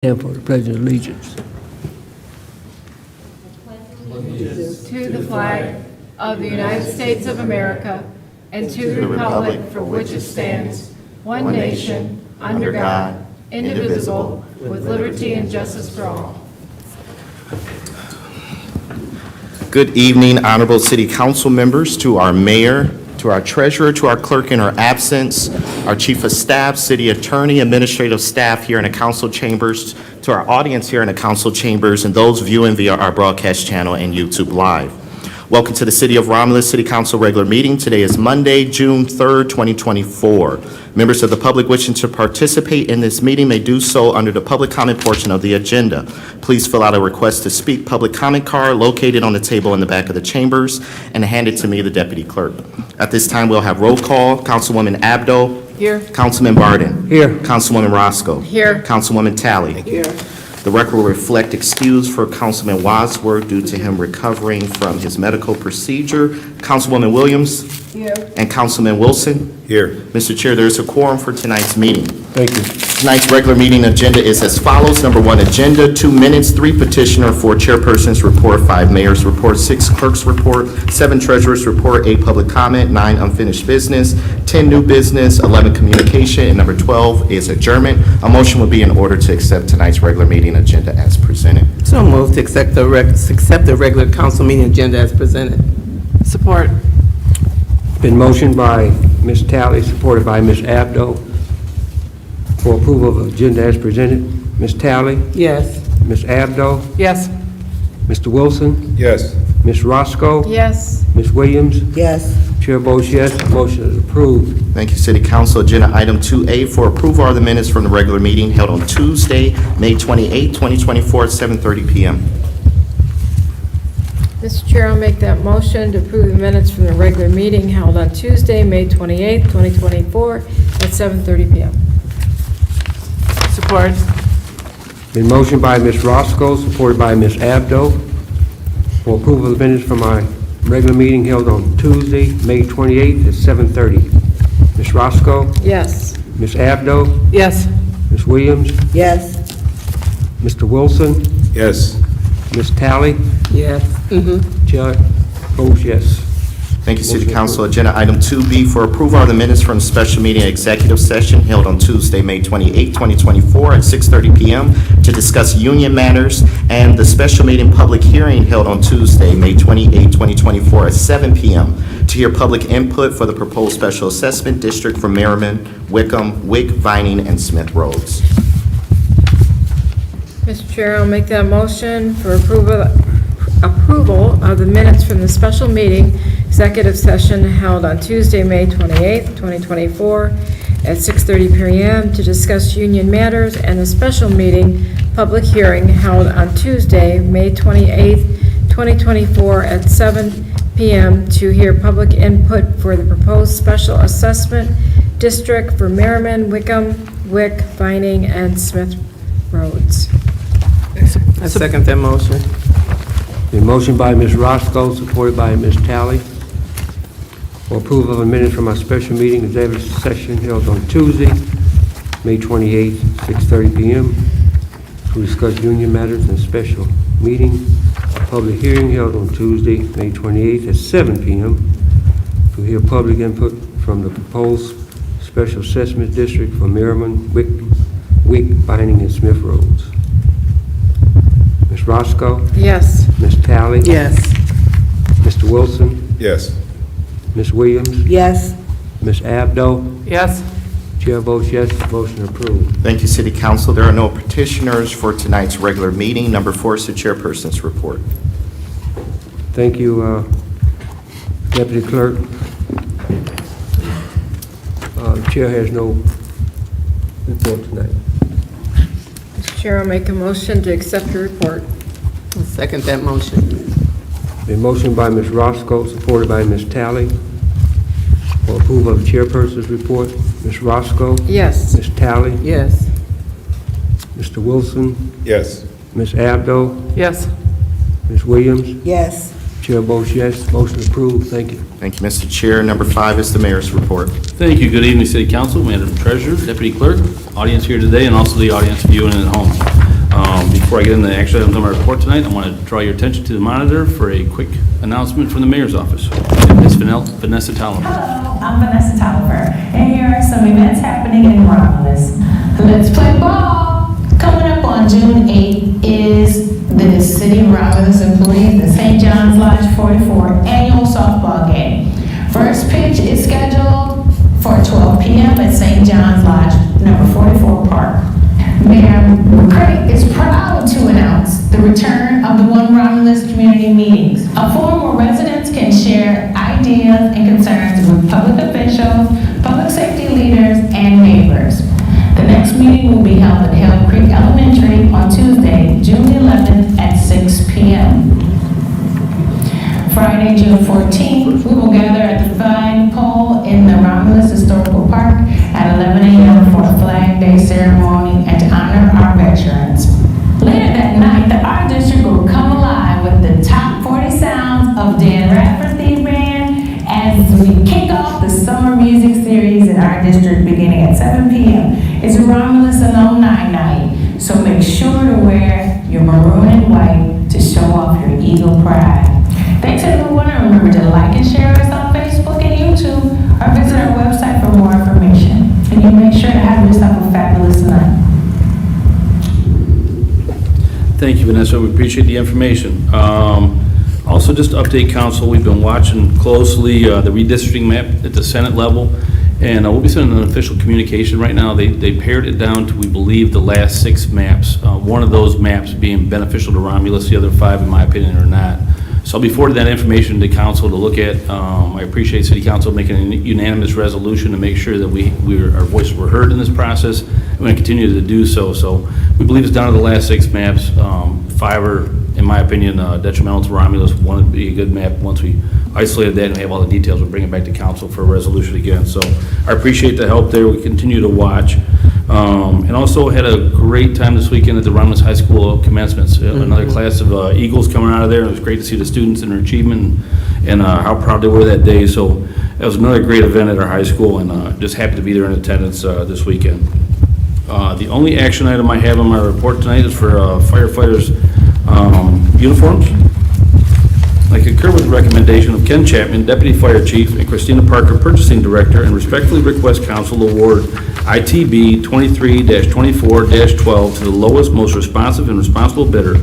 And for the Pledge of Allegiance. To the flag of the United States of America and to the republic for which it stands, one nation, under God, indivisible, with liberty and justice for all. Good evening, honorable city council members, to our mayor, to our treasurer, to our clerk in her absence, our chief of staff, city attorney, administrative staff here in the council chambers, to our audience here in the council chambers, and those viewing via our broadcast channel and YouTube Live. Welcome to the City of Romulus City Council regular meeting. Today is Monday, June 3rd, 2024. Members of the public wishing to participate in this meeting may do so under the public comment portion of the agenda. Please fill out a request to speak public comment card located on the table in the back of the chambers and hand it to me, the deputy clerk. At this time, we'll have roll call. Councilwoman Abdo. Here. Councilman Barden. Here. Councilwoman Roscoe. Here. Councilwoman Talley. Here. The record will reflect excuse for Councilman Wadsworth due to him recovering from his medical procedure. Councilwoman Williams. Here. And Councilman Wilson. Here. Mr. Chair, there is a quorum for tonight's meeting. Thank you. Tonight's regular meeting agenda is as follows. Number 1, agenda, 2 minutes, 3 petitioner, 4 chairpersons report, 5 mayor's report, 6 clerk's report, 7 treasurer's report, 8 public comment, 9 unfinished business, 10 new business, 11 communication, and number 12 is adjournment. A motion would be in order to accept tonight's regular meeting agenda as presented. So moved to accept the regular council meeting agenda as presented. Support. Been motioned by Ms. Talley, supported by Ms. Abdo, for approval of agenda as presented. Ms. Talley, Yes. Ms. Abdo, Yes. Mr. Wilson, Yes. Ms. Roscoe, Yes. Ms. Williams. Yes. Chair votes yes. Motion is approved. Thank you, City Council. Agenda item 2A for approval are the minutes from the regular meeting held on Tuesday, May 28, 2024 at 7:30 p.m. Mr. Chair, I'll make that motion to approve the minutes from the regular meeting held on Tuesday, May 28, 2024 at 7:30 p.m. Support. Been motioned by Ms. Roscoe, supported by Ms. Abdo, for approval of the minutes from our regular meeting held on Tuesday, May 28th at 7:30. Ms. Roscoe, Yes. Ms. Abdo, Yes. Ms. Williams, Yes. Mr. Wilson, Yes. Ms. Talley. Yes. Chair votes yes. Thank you, City Council. Agenda item 2B for approval are the minutes from the special meeting executive session held on Tuesday, May 28, 2024 at 6:30 p.m. to discuss union matters, and the special meeting public hearing held on Tuesday, May 28, 2024 at 7 p.m. to hear public input for the proposed special assessment district for Merriman, Wickham, Wick, Vining, and Smith Roads. Mr. Chair, I'll make that motion for approval of the minutes from the special meeting executive session held on Tuesday, May 28, 2024 at 6:30 p.m. to discuss union matters, and the special meeting public hearing held on Tuesday, May 28, 2024 at 7 p.m. to hear public input for the proposed special assessment district for Merriman, Wickham, Wick, Vining, and Smith Roads. I second that motion. Been motioned by Ms. Roscoe, supported by Ms. Talley, for approval of the minutes from our special meeting executive session held on Tuesday, May 28, 6:30 p.m. to discuss union matters, and special meeting public hearing held on Tuesday, May 28 at 7 p.m. to hear public input from the proposed special assessment district for Merriman, Wick, Vining, and Smith Roads. Ms. Roscoe, Yes. Ms. Talley, Yes. Mr. Wilson, Yes. Ms. Williams, Yes. Ms. Abdo. Yes. Chair votes yes. Motion approved. Thank you, City Council. There are no petitioners for tonight's regular meeting. Number 4 is the chairperson's report. Thank you, Deputy Clerk. The Chair has no report tonight. Mr. Chair, I'll make a motion to accept your report. I second that motion. Been motioned by Ms. Roscoe, supported by Ms. Talley, for approval of the chairperson's report. Ms. Roscoe, Yes. Ms. Talley, Yes. Mr. Wilson, Yes. Ms. Abdo, Yes. Ms. Williams. Yes. Chair votes yes. Motion approved. Thank you. Thank you, Mr. Chair. Number 5 is the mayor's report. Thank you. Good evening, City Council, Madam Treasurer, Deputy Clerk, audience here today, and also the audience viewing at home. before I get into the action items on my report tonight, I want to draw your attention to the monitor for a quick announcement from the mayor's office. Ms. Vanessa Tolliver. Hello, I'm Vanessa Tolliver, and here are some events happening in Romulus. Let's play ball! Coming up on June 8th is the City of Romulus employees, the St. John's Lodge 44 annual softball game. First pitch is scheduled for 12 p.m. at St. John's Lodge, number 44 Park. Mayor McCray is proud to announce the return of the One Romulus community meetings, a forum where residents can share ideas and concerns with public officials, public safety leaders, and neighbors. The next meeting will be held at Hill Creek Elementary on Tuesday, June 11th at 6 p.m. Friday, June 14th, we will gather at the flag pole in the Romulus Historical Park at 11 a.m. for a Flag Day ceremony and to honor our veterans. Later that night, the Art District will come alive with the top 40 sounds of Dan Radford's theme band as we kick off the summer music series in our district beginning at 7 p.m. It's a Romulus alumni night, so make sure to wear your maroon and white to show off your Eagle pride. Thanks everyone, and remember to like and share us on Facebook and YouTube, or visit our website for more information. And you make sure to have yourself a fabulous night. Thank you, Vanessa. We appreciate the information. Also, just to update council, we've been watching closely the redistricting map at the Senate level, and we'll be sending an official communication right now. They pared it down to, we believe, the last 6 maps. One of those maps being beneficial to Romulus, the other 5, in my opinion, are not. So I'll be forwarding that information to council to look at. I appreciate City Council making a unanimous resolution to make sure that our voices were heard in this process. We're going to continue to do so. So we believe it's down to the last 6 maps. 5 are, in my opinion, detrimental to Romulus. 1 would be a good map. Once we isolated that and have all the details, we'll bring it back to council for a resolution again. So I appreciate the help there. We continue to watch. And also had a great time this weekend at the Romulus High School commencements. Another class of Eagles coming out of there. It was great to see the students and their achievement and how proud they were that day. So that was another great event at our high school, and just happy to be there in attendance this weekend. The only action item I have on my report tonight is for firefighters' uniforms. I concur with the recommendation of Ken Chapman, Deputy Fire Chief, and Christina Parker, Purchasing Director, and respectfully request Council award ITB 23-24-12 to the lowest, most responsive, and responsible bidder,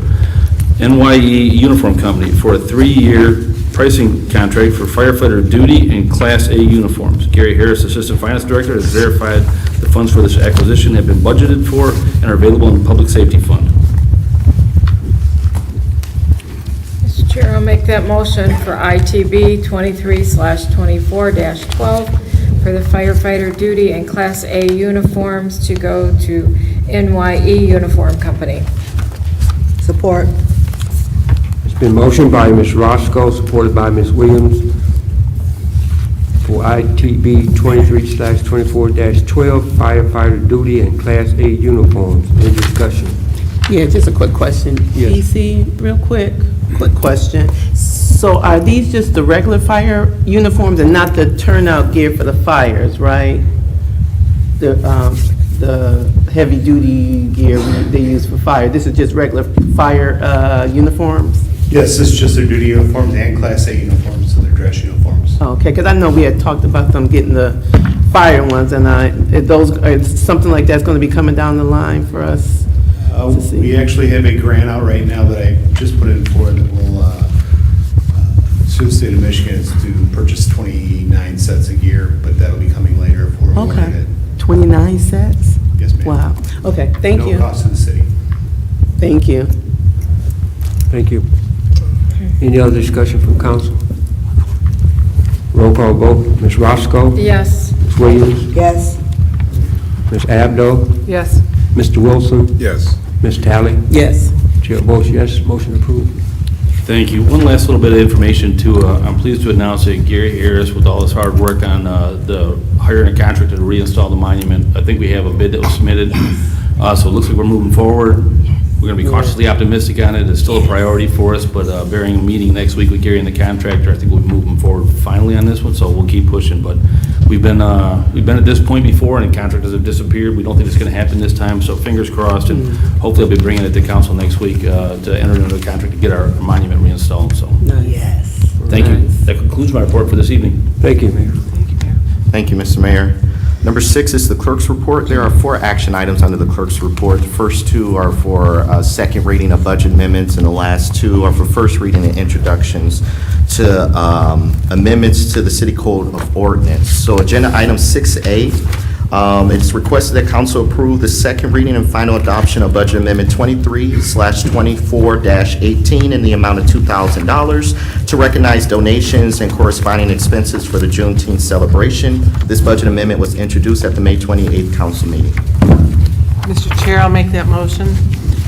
NYE Uniform Company, for a 3-year pricing contract for firefighter duty and Class A uniforms. Gary Harris, Assistant Finance Director, has verified the funds for this acquisition have been budgeted for and are available in the Public Safety Fund. Mr. Chair, I'll make that motion for ITB 23/24-12 for the firefighter duty and Class A uniforms to go to NYE Uniform Company. Support. It's been motioned by Ms. Roscoe, supported by Ms. Williams, for ITB 23/24-12 firefighter duty and Class A uniforms. Any discussion? Yeah, just a quick question. Yes. PC, real quick question. So are these just the regular fire uniforms and not the turnout gear for the fires, right? The heavy-duty gear they use for fire. This is just regular fire uniforms? Yes, this is just their duty uniforms and Class A uniforms, so they're dress uniforms. Okay, because I know we had talked about them getting the fire ones, and something like that's going to be coming down the line for us to see. We actually have a grant out right now that I just put in for that will sue the state of Michigan is to purchase 29 sets of gear, but that'll be coming later if we're awarded Okay, it. 29 sets? Yes, ma'am. Wow. Okay, thank you. No cost to the city. Thank you. Thank you. Any other discussion from council? Roll call vote. Ms. Roscoe? Yes. Ms. Williams? Yes. Ms. Abdo? Yes. Mr. Wilson? Yes. Ms. Talley? Yes. Chair votes yes, motion approved. Thank you. One last little bit of information too. I'm pleased to announce that Gary Harris, with all his hard work on the hiring a contractor to reinstall the monument, I think we have a bid that was submitted. So it looks like we're moving forward. We're going to be cautiously optimistic on it. It's still a priority for us, but bearing a meeting next week with Gary and the contractor, I think we'll be moving forward finally on this one, so we'll keep pushing. But We've been at this point before, and contractors have disappeared. We don't think it's going to happen this time, so fingers crossed, and hopefully I'll be bringing it to council next week to enter into a contract to get our monument reinstalled, so. Yes. Thank you. That concludes my report for this evening. Thank you, Mayor. Thank you, Mr. Mayor. Number 6 is the clerk's report. There are 4 action items under the clerk's report. The first 2 are for second reading of budget amendments, and the last 2 are for first reading and introductions to amendments to the City Code of Ordinance. So agenda item 6A, it's requested that council approve the second reading and final adoption of budget amendment 23/24-18 in the amount of $2,000 to recognize donations and corresponding expenses for the Juneteenth celebration. This budget amendment was introduced at the May 28th council meeting. Mr. Chair, I'll make that motion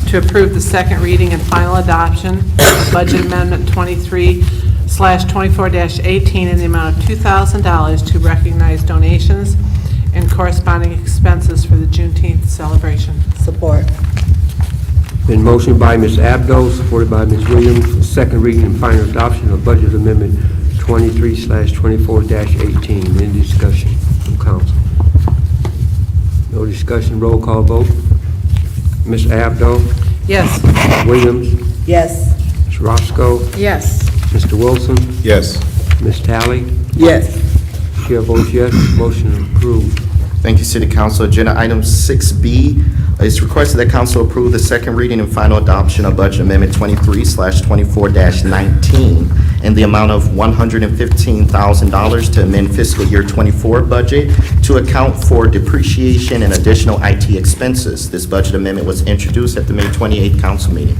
to approve the second reading and final adoption of Budget Amendment 23/24-18 in the amount of $2,000 to recognize donations and corresponding expenses for the Juneteenth celebration. Support. Been motioned by Ms. Abdo, supported by Ms. Williams, for second reading and final adoption of Budget Amendment 23/24-18. Any discussion from council? No discussion, roll call vote. Ms. Abdo? Yes. Ms. Williams? Yes. Ms. Roscoe? Yes. Mr. Wilson? Yes. Ms. Talley? Yes. Chair votes yes, motion approved. Thank you, City Council. Agenda item 6B, it's requested that council approve the second reading and final adoption of Budget Amendment 23/24-19 in the amount of $115,000 to amend fiscal year 24 budget to account for depreciation and additional IT expenses. This budget amendment was introduced at the May 28th council meeting.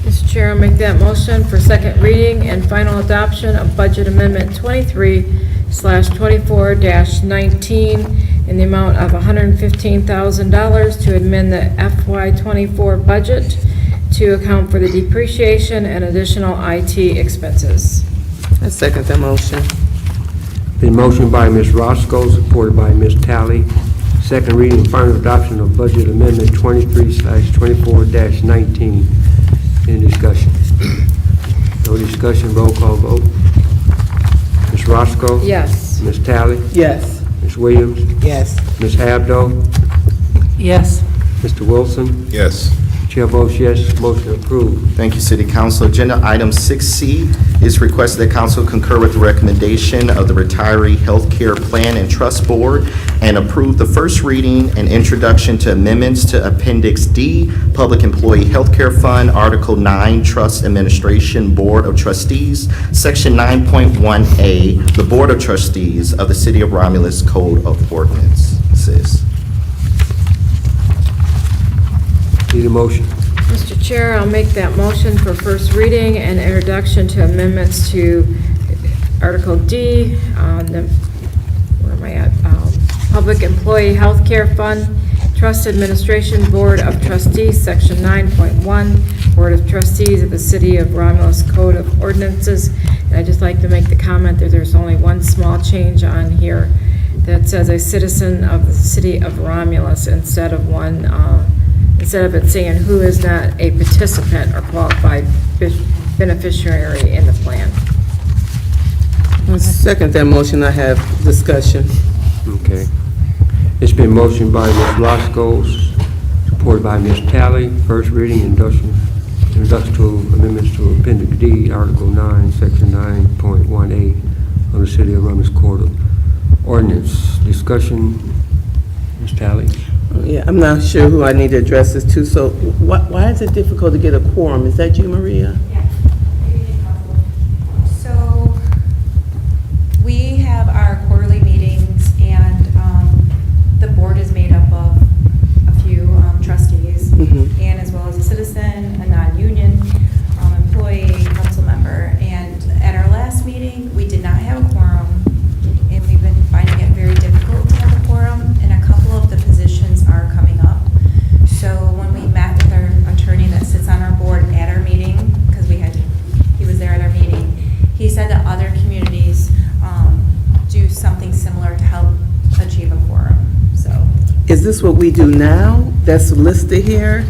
Mr. Chair, I'll make that motion for second reading and final adoption of Budget Amendment 23/24-19 in the amount of $115,000 to amend the FY24 budget to account for the depreciation and additional IT expenses. I second that motion. Been motioned by Ms. Roscoe, supported by Ms. Talley. Second reading and final adoption of Budget Amendment 23/24-19. Any discussion? No discussion, roll call vote. Ms. Roscoe? Yes. Ms. Talley? Yes. Ms. Williams? Yes. Ms. Abdo? Yes. Mr. Wilson? Yes. Chair votes yes, motion approved. Thank you, City Council. Agenda item 6C is requested that council concur with the recommendation of the Retiree Healthcare Plan and Trust Board and approve the first reading and introduction to amendments to Appendix D, Public Employee Healthcare Fund, Article 9, Trust Administration Board of Trustees, Section 9.1A, the Board of Trustees of the City of Romulus Code of Ordinances. Need a motion? Mr. Chair, I'll make that motion for first reading and introduction to amendments to Article D, where am I at? Public Employee Healthcare Fund, Trust Administration Board of Trustees, Section 9.1, Board of Trustees of the City of Romulus Code of Ordinances. And I'd just like to make the comment that there's only one small change on here that says a citizen of the City of Romulus instead of it saying who is not a participant or qualified beneficiary in the plan. I second that motion. I have discussion. Okay. It's been motioned by Ms. Roscoe, supported by Ms. Talley. First reading, industrial amendments to Appendix D, Article 9, Section 9.18 of the City of Romulus Code of Ordinance. Discussion, Ms. Talley? Yeah, I'm not sure who I need to address this to, so why is it difficult to get a quorum? Is that you, Maria? So we have our quarterly meetings, and the board is made up of a few trustees, and as well as a citizen, a non-union employee, council member. And at our last meeting, we did not have a quorum, and we've been finding it very difficult to have a quorum, and a couple of the positions are coming up. So when we met with our attorney that sits on our board at our meeting, because he was there at our meeting, he said that other communities do something similar to help achieve a quorum. So, Is this what we do now that's listed here?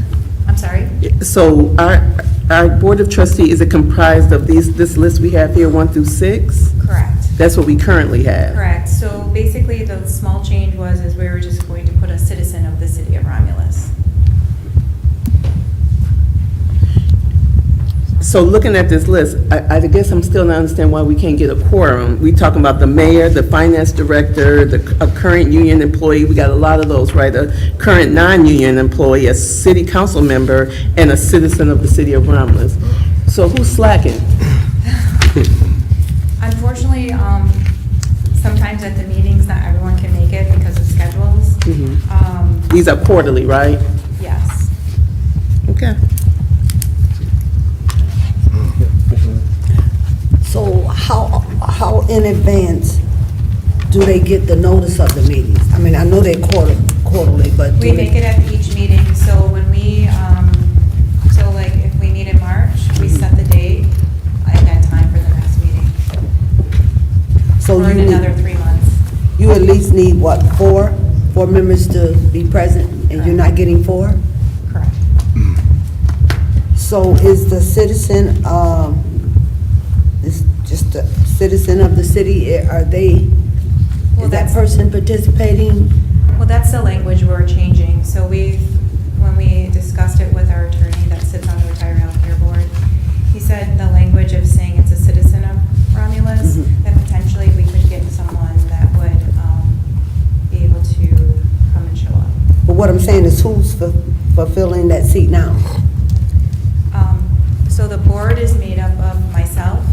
I'm sorry? So our Board of Trustee, is it comprised of this list we have here, 1 through 6? Correct. That's what we currently have. Correct. So basically, the small change is we were just going to put a citizen of the city of Romulus. So looking at this list, I guess I'm still not understanding why we can't get a quorum. We talking about the mayor, the finance director, a current union employee, we got a lot of those, right? A current non-union employee, a city council member, and a citizen of the city of Romulus. So who's slacking? Unfortunately, sometimes at the meetings, not everyone can make it because of schedules. These are quarterly, right? Yes. Okay. So how in advance do they get the notice of the meetings? I mean, I know they're quarterly, but do We make it at each meeting, so when we, so like if we meet in March, we set the date at that time for the next meeting. So Or in you need- another 3 months. You at least need, what, four members to be present, and you're not getting 4? Correct. So is the citizen, is just a citizen of the city, Well, is that that's- person participating? Well, that's the language we're changing. So when we discussed it with our attorney that sits on the Retired Healthcare Board, he said the language of saying it's a citizen of Romulus, that potentially we could get someone that would be able to come and show up. But what I'm saying is who's fulfilling that seat now? So the board is made up of myself,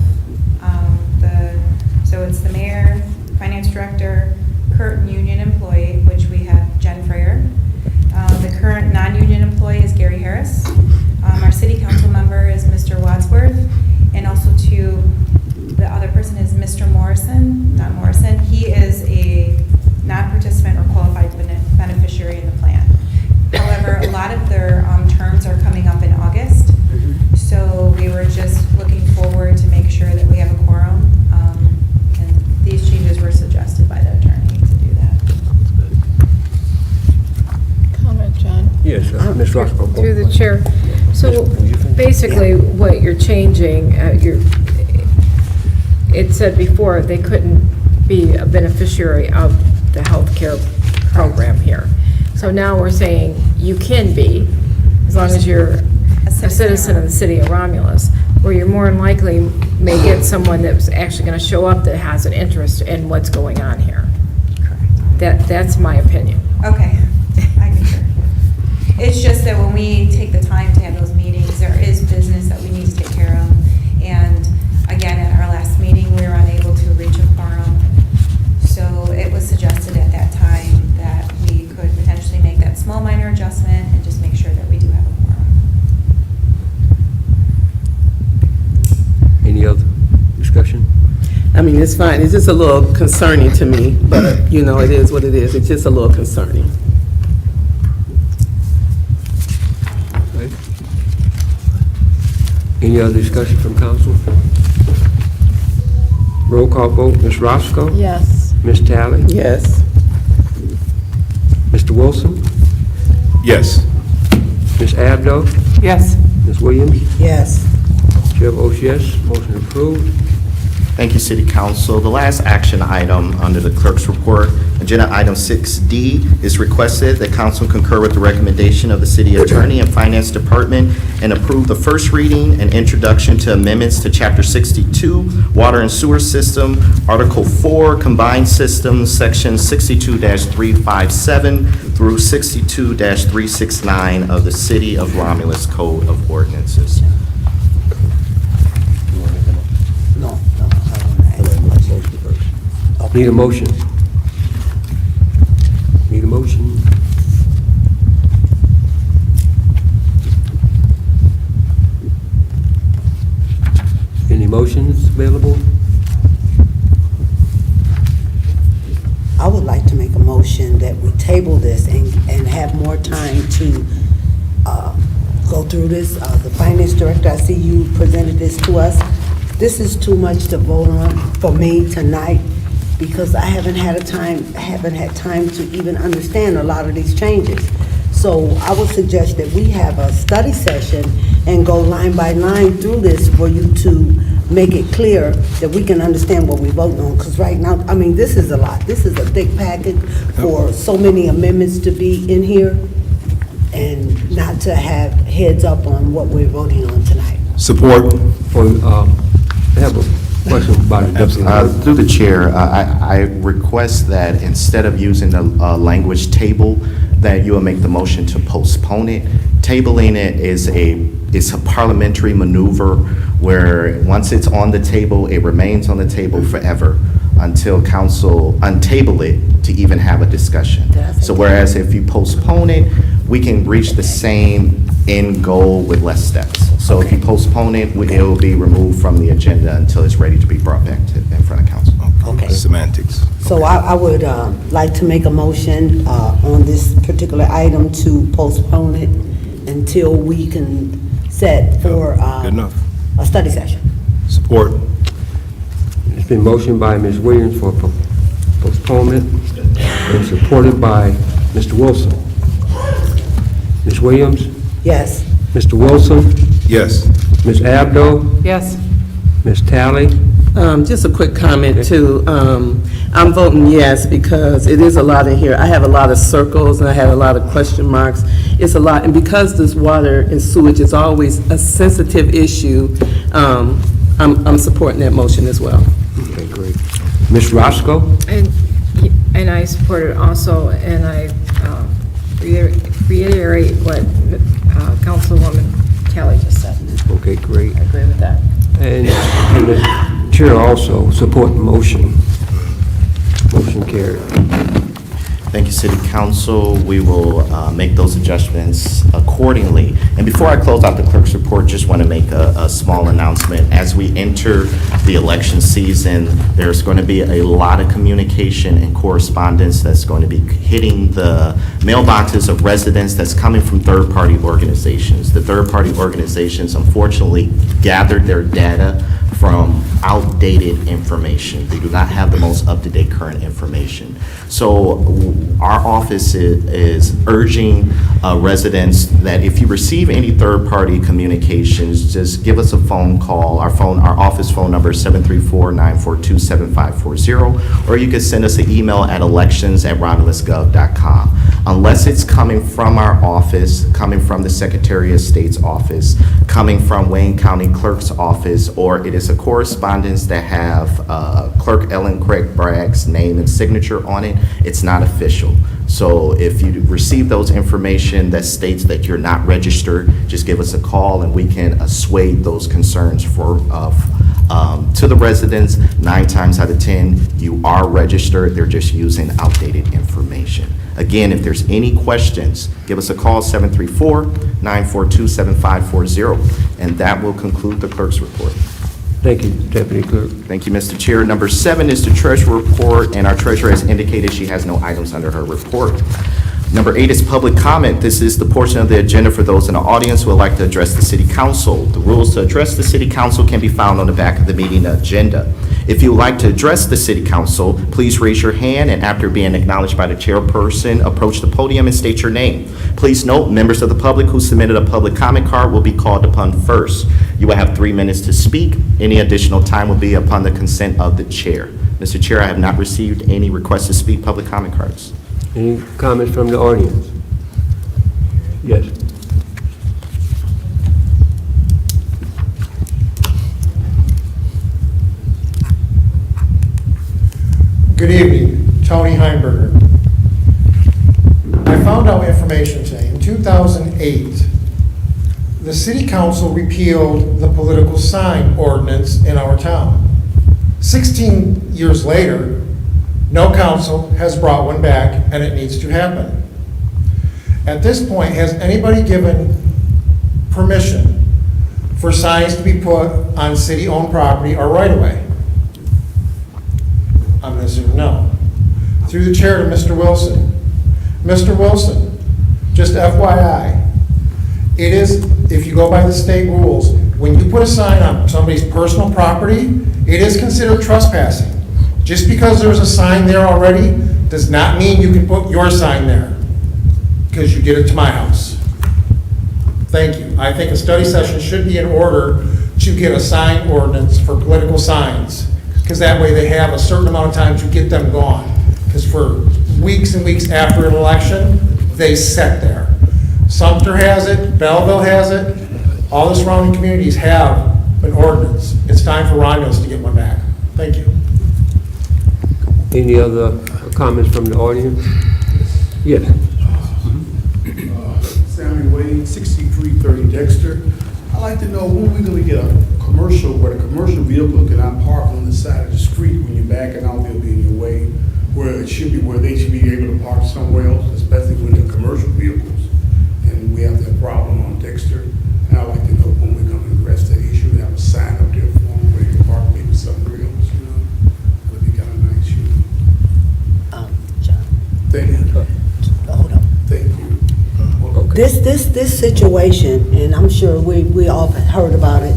so it's the mayor, finance director, current union employee, which we have Jen Freyer. The current non-union employee is Gary Harris. Our city council member is Mr. Wadsworth, and also the other person is Mr. Morrison, not Morrison. He is a non-participant or qualified beneficiary in the plan. However, a lot of their terms are coming up in August, so we were just looking forward to make sure that we have a quorum, and these changes were suggested by the attorney to do that. Comment, John? Yes, Ms. Roscoe. Through the chair. So basically, what you're changing, it said before they couldn't be a beneficiary of the healthcare program here. So now we're saying you can be, as long as you're a citizen of the city of Romulus, where you're more than likely may get someone that's actually going to show up that has an interest in what's going on here. That's my opinion. Okay, I concur. It's just that when we take the time to have those meetings, there is business that we need to take care of. And again, at our last meeting, we were unable to reach a quorum. So it was suggested at that time that we could potentially make that small minor adjustment and just make sure that we do have a quorum. Any other discussion? I mean, it's fine. It's just a little concerning to me, but, it is what it is. It's just a little concerning. Right. Any other discussion from council? Roll call vote, Ms. Roscoe? Yes. Ms. Talley? Yes. Mr. Wilson? Yes. Ms. Abdo? Yes. Ms. Williams? Yes. Chair votes yes, motion approved. Thank you, City Council. The last action item under the clerk's report, agenda item 6D, is requested that council concur with the recommendation of the city attorney and finance department and approve the first reading and introduction to amendments to Chapter 62, Water and Sewer System, Article 4, Combined Systems, Section 62-357 through 62-369 of the City of Romulus Code of Ordinances. No, I want to ask a question first. Need a motion? Need a motion? Any motions available? I would like to make a motion that we table this and have more time to go through this. The finance director, I see you presented this to us. This is too much to vote on for me tonight because I haven't had time to even understand a lot of these changes. So I would suggest that we have a study session and go line by line through this for you to make it clear that we can understand what we're voting on. Because right now, I mean, this is a lot. This is a thick package for so many amendments to be in here and not to have heads up on what we're voting on tonight. Support. I have a question about it, Deputy Clerk. Through the chair, I request that instead of using the language table, that you will make the motion to postpone it. Tabling it is a parliamentary maneuver where once it's on the table, it remains on the table forever until council untable it to even have a discussion. So whereas if you postpone it, we can reach the same end goal with less steps. So if you postpone it, it will be removed from the agenda until it's ready to be brought back in front of council. Okay. Semantics. So I would like to make a motion on this particular item to postpone it until we can set for Good enough. a study session. Support. It's been motioned by Ms. Williams for postponement and supported by Mr. Wilson. Ms. Williams? Yes. Mr. Wilson? Yes. Ms. Abdo? Yes. Ms. Talley? Just a quick comment too. I'm voting yes because it is a lot in here. I have a lot of circles and I have a lot of question marks. It's a lot, and because this water and sewage is always a sensitive issue, I'm supporting that motion as well. Okay, great. Ms. Roscoe? And I support it also, and I reiterate what Councilwoman Kelly just said. Okay, great. I agree with that. And the chair also support the motion. Motion carried. Thank you, City Council. We will make those adjustments accordingly. And before I close out the clerk's report, just want to make a small announcement. As we enter the election season, there's going to be a lot of communication and correspondence that's going to be hitting the mailboxes of residents that's coming from third-party organizations. The third-party organizations unfortunately gathered their data from outdated information. They do not have the most up-to-date current information. So our office is urging residents that if you receive any third-party communications, just give us a phone call. Our office phone number is 734-942-7540, or you can send us an email at elections@romulusgov.com. Unless it's coming from our office, coming from the Secretary of State's office, coming from Wayne County Clerk's office, or it is a correspondence that have Clerk Ellen Craig Bragg's name and signature on it, it's not official. So if you receive those information that states that you're not registered, just give us a call and we can assuage those concerns to the residents. 9 times out of 10, you are registered. They're just using outdated information. Again, if there's any questions, give us a call, 734-942-7540, and that will conclude the clerk's report. Thank you, Deputy Clerk. Thank you, Mr. Chair. Number 7 is the treasurer report, and our treasurer has indicated she has no items under her report. Number 8 is public comment. This is the portion of the agenda for those in the audience who would like to address the city council. The rules to address the city council can be found on the back of the meeting agenda. If you would like to address the city council, please raise your hand, and after being acknowledged by the chairperson, approach the podium and state your name. Please note, members of the public who submitted a public comment card will be called upon first. You will have 3 minutes to speak. Any additional time will be upon the consent of the chair. Mr. Chair, I have not received any requests to speak public comment cards. Any comments from the audience? Yes. Good evening, Tony Heimberger. I found out information today. In 2008, the city council repealed the political sign ordinance in our town. 16 years later, no council has brought one back, and it needs to happen. At this point, has anybody given permission for signs to be put on city-owned property or right-of-way? I'm going to assume no. Through the chair to Mr. Wilson. Mr. Wilson, just FYI, it is, if you go by the state rules, when you put a sign on somebody's personal property, it is considered trespassing. Just because there's a sign there already does not mean you can put your sign there. because you did it to my house. Thank you. I think a study session should be in order to get a sign ordinance for political signs, because that way they have a certain amount of time to get them gone. Because for weeks and weeks after an election, they sit there. Sumter has it, Belleville has it, all the surrounding communities have an ordinance. It's time for Romulus to get one back. Thank you. Any other comments from the audience? Yes. Sammy Wade, 6330 Dexter. I'd like to know when we're going to get a commercial where the commercial vehicle cannot park on the side of the street when you're backing out, they'll be in your way, where it should be, where they should be able to park somewhere else, especially when they're commercial vehicles. And we have that problem on Dexter. And I'd like to know when we're going to address that issue, have a sign up there for them where you can park maybe somewhere else, you know? That'd be kind of nice, you know? John, Thank you. hold on. Thank you. This situation, and I'm sure we all have heard about it,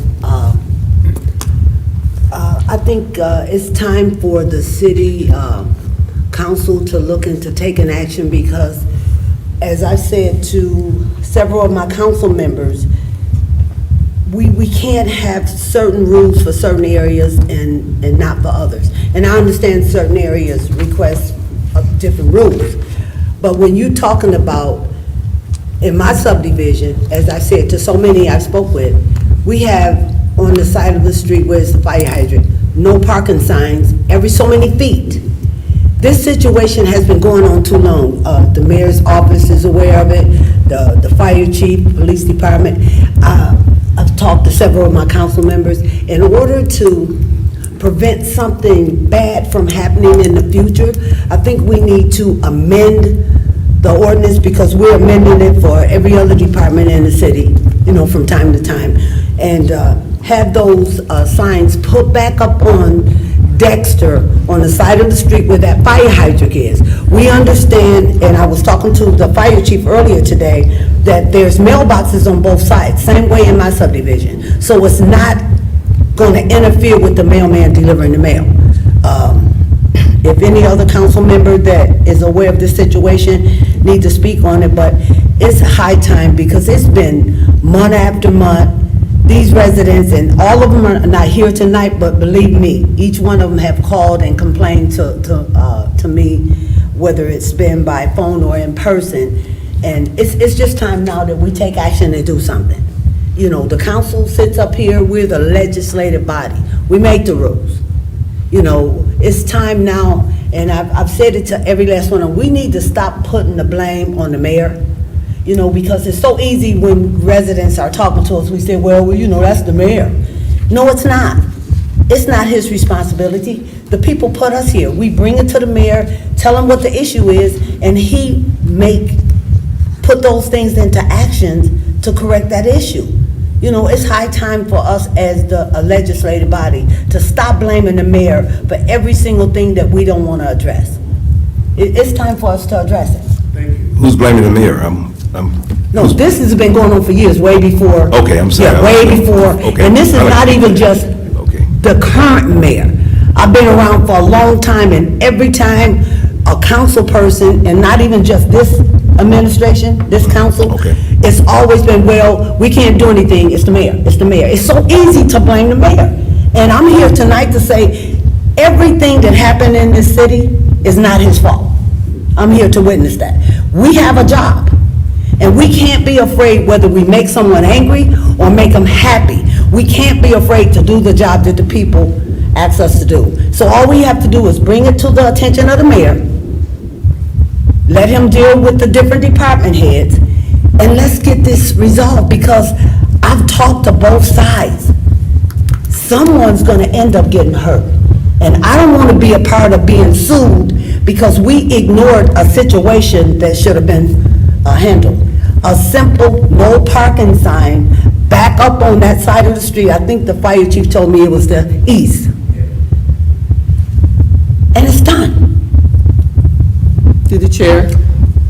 I think it's time for the city council to look into taking action, because as I said to several of my council members, we can't have certain rules for certain areas and not for others. And I understand certain areas request different rules, but when you're talking about, in my subdivision, as I said to so many I spoke with, we have on the side of the street where it's the fire hydrant, no parking signs every so many feet. This situation has been going on too long. The mayor's office is aware of it, the fire chief, police department. I've talked to several of my council members. In order to prevent something bad from happening in the future, I think we need to amend the ordinance, because we're amending it for every other department in the city, you know, from time to time. And have those signs put back up on Dexter, on the side of the street where that fire hydrant is. We understand, and I was talking to the fire chief earlier today, that there's mailboxes on both sides, same way in my subdivision. So it's not going to interfere with the mailman delivering the mail. If any other council member that is aware of this situation need to speak on it, but it's high time, because it's been month after month. These residents, and all of them are not here tonight, but believe me, each one of them have called and complained to me, whether it's been by phone or in person. And it's just time now that we take action and do something. You know, the council sits up here, we're the legislative body. We make the rules. You know, it's time now, and I've said it to every last one of them, we need to stop putting the blame on the mayor. You know, because it's so easy when residents are talking to us, we say, well, you know, that's the mayor. No, it's not. It's not his responsibility. The people put us here. We bring it to the mayor, tell him what the issue is, and he put those things into action to correct that issue. You know, it's high time for us as the legislative body to stop blaming the mayor for every single thing that we don't want to address. It's time for us to address it. Thank you. Who's blaming the mayor? No, this has been going on for years, way before. Okay, I'm sorry. Yeah, way before. Okay. And this is not even just the current mayor. I've been around for a long time, and every time a council person, and not even just this administration, this council, it's always been, well, we can't do anything, it's the mayor, it's the mayor. It's so easy to blame the mayor. And I'm here tonight to say, everything that happened in this city is not his fault. I'm here to witness that. We have a job. And we can't be afraid whether we make someone angry or make them happy. We can't be afraid to do the job that the people ask us to do. So all we have to do is bring it to the attention of the mayor, let him deal with the different department heads, and let's get this resolved, because I've talked to both sides. Someone's gonna end up getting hurt. And I don't wanna be a part of being sued because we ignored a situation that should have been handled. A simple no parking sign back up on that side of the street. I think the fire chief told me it was the east. And it's done. Through the chair.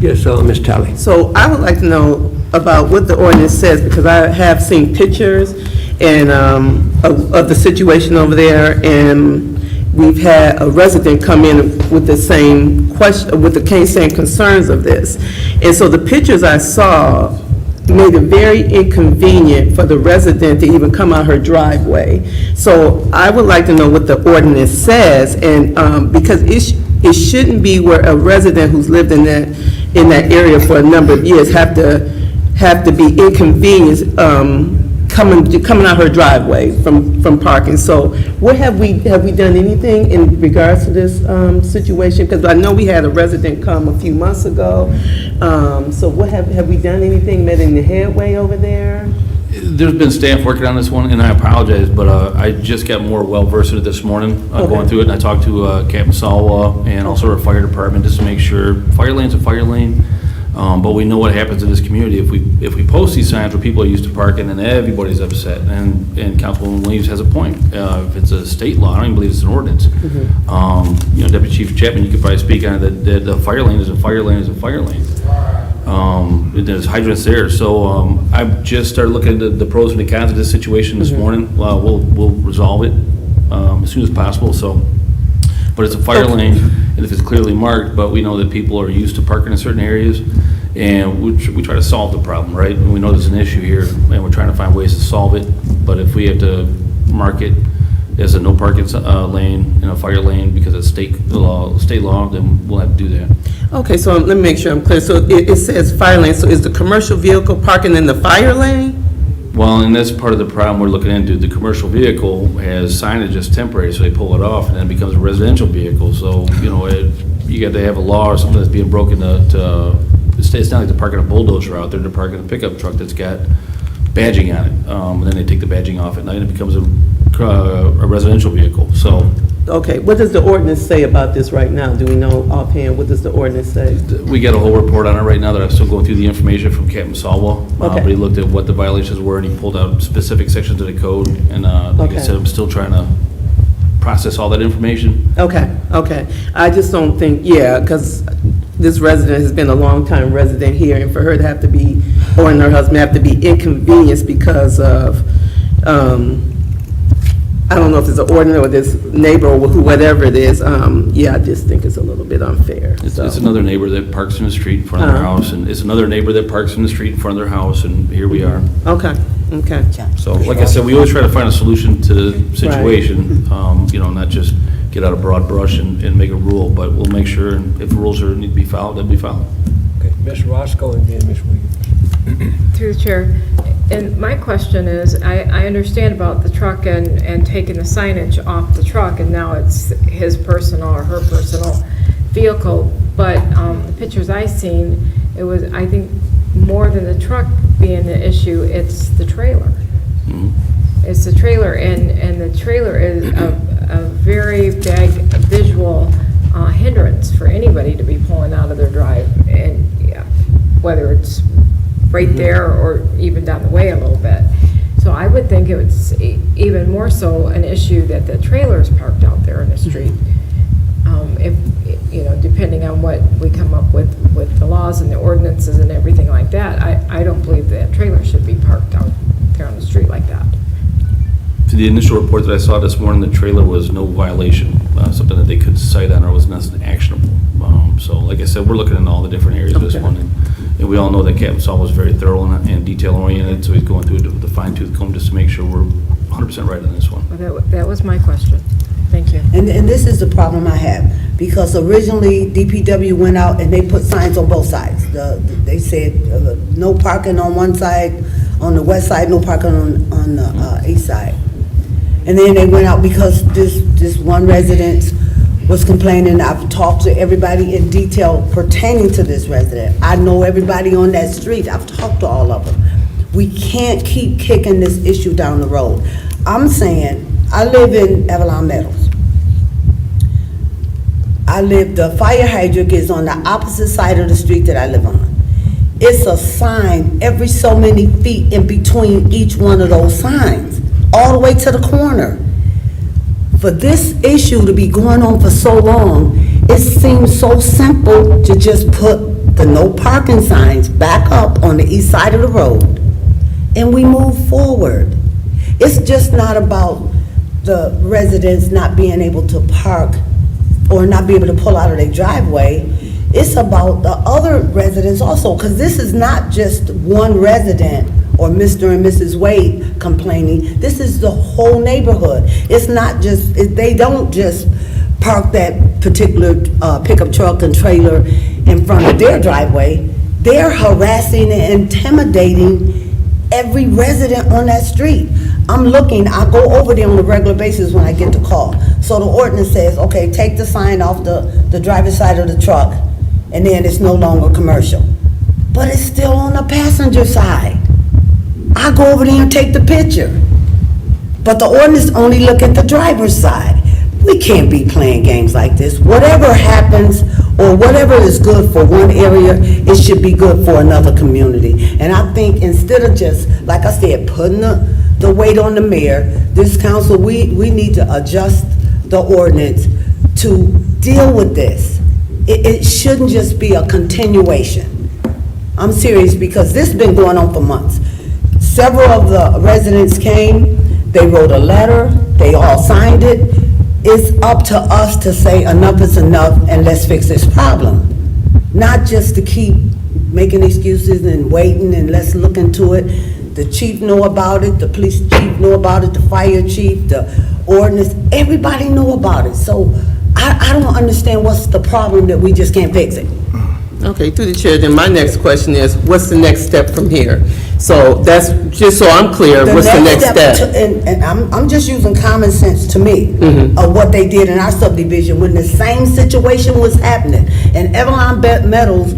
Yes, Ms. Talley. So I would like to know about what the ordinance says, because I have seen pictures and of the situation over there, and we've had a resident come in with the same question, with the same concerns of this. And so the pictures I saw made it very inconvenient for the resident to even come out her driveway. So I would like to know what the ordinance says, and, because it shouldn't be where a resident who's lived in that area for a number of years have to be inconvenienced, coming out her driveway from parking. So what have we done anything in regards to this situation? Because I know we had a resident come a few months ago. So what have we done anything, made any headway over there? There's been staff working on this one, and I apologize, but I just got more well-versed in it this morning, going through it, and I talked to Captain Salwa and also our fire department just to make sure, fire lane's a fire lane, but we know what happens in this community. If we post these signs where people are used to parking, then everybody's upset, and Councilwoman Williams has a point. If it's a state law, I don't even believe it's an ordinance. Deputy Chief Chapman, you could probably speak on it, that the fire lane is a fire lane is a fire lane. There's hydrants there, so I've just started looking at the pros and the cons of this situation this morning. We'll resolve it as soon as possible. So, but it's a fire lane, and if it's clearly marked, but we know that people are used to parking in certain areas, and we try to solve the problem, right? And we know there's an issue here, and we're trying to find ways to solve it. But if we have to mark it as a no parking lane and a fire lane because it's state law, then we'll have to do that. Okay, so let me make sure I'm clear. So it says fire lane, so is the commercial vehicle parking in the fire lane? Well, and that's part of the problem we're looking into. The commercial vehicle has signage that's temporary, so they pull it off, and then it becomes a residential vehicle. So, you got to have a law or something that's being broken it's not like they're parking a bulldozer out there, they're parking a pickup truck that's got badging on it. And then they take the badging off at night, and it becomes a residential vehicle, so. Okay, what does the ordinance say about this right now? Do we know offhand, what does the ordinance say? We got a whole report on it right now that I'm still going through the information from Captain Salwa. Okay. But he looked at what the violations were, and he pulled out specific sections of the code, and like I said, I'm still trying to process all that information. Okay. I just don't think, because this resident has been a long-time resident here, and for her to have to be, or and her husband have to be inconvenienced because of, I don't know if it's an ordinance or this neighbor or whatever it is, I just think it's a little bit unfair. It's another neighbor that parks in the street in front of their house, and it's another neighbor that parks in the street in front of their house, and here we are. Okay. So, like I said, we always try to find a solution to the situation, not just get out a broad brush and make a rule, but we'll make sure, and if rules need to be followed, they'll be followed. Okay, Ms. Roscoe and then Ms. Williams. Through the chair. And my question is, I understand about the truck and taking the signage off the truck, and now it's his personal or her personal vehicle, but the pictures I seen, it was, I think, more than the truck being the issue, it's the trailer. It's the trailer, and the trailer is a very big visual hindrance for anybody to be pulling out of their drive, and whether it's right there or even down the way a little bit. So I would think it's even more so an issue that the trailer is parked out there in the street. If, depending on what we come up with the laws and the ordinances and everything like that, I don't believe that trailer should be parked out there on the street like that. To the initial report that I saw this morning, the trailer was no violation, something that they could cite on or was nothing actionable. So like I said, we're looking in all the different areas of this one. And we all know that Captain Saul was very thorough and detail-oriented, so he's going through it with a fine-tooth comb just to make sure we're 100% right on this one. Well, that was my question. Thank you. And this is the problem I have, because originally DPW went out and they put signs on both sides. They said no parking on one side, on the west side, no parking on the east side. And then they went out because this one resident was complaining. I've talked to everybody in detail pertaining to this resident. I know everybody on that street. I've talked to all of them. We can't keep kicking this issue down the road. I'm saying, I live in Avalon Meadows. The fire hydrant is on the opposite side of the street that I live on. It's a sign every so many feet in between each one of those signs, all the way to the corner. For this issue to be going on for so long, it seems so simple to just put the no parking signs back up on the east side of the road, and we move forward. It's just not about the residents not being able to park or not be able to pull out of their driveway. It's about the other residents also, because this is not just one resident or Mr. and Mrs. Wade complaining. This is the whole neighborhood. It's not just, they don't just park that particular pickup truck and trailer in front of their driveway. They're harassing and intimidating every resident on that street. I'm looking, I go over there on a regular basis when I get the call. So the ordinance says, okay, take the sign off the driver's side of the truck, and then it's no longer commercial. But it's still on the passenger side. I go over there and take the picture. But the ordinance only look at the driver's side. We can't be playing games like this. Whatever happens, or whatever is good for one area, it should be good for another community. And I think instead of just, like I said, putting the weight on the mayor, this council, we need to adjust the ordinance to deal with this. It shouldn't just be a continuation. I'm serious, because this has been going on for months. Several of the residents came, they wrote a letter, they all signed it. It's up to us to say enough is enough and let's fix this problem. Not just to keep making excuses and waiting and let's look into it. The chief know about it, the police chief know about it, the fire chief, the ordinance, everybody know about it. So I don't understand what's the problem that we just can't fix it. Okay, through the chair, then my next question is, what's the next step from here? So that's, just so I'm clear, what's the next step? And I'm just using common sense to me, of what they did in our subdivision when the same situation was happening. And Evelyn Meadows,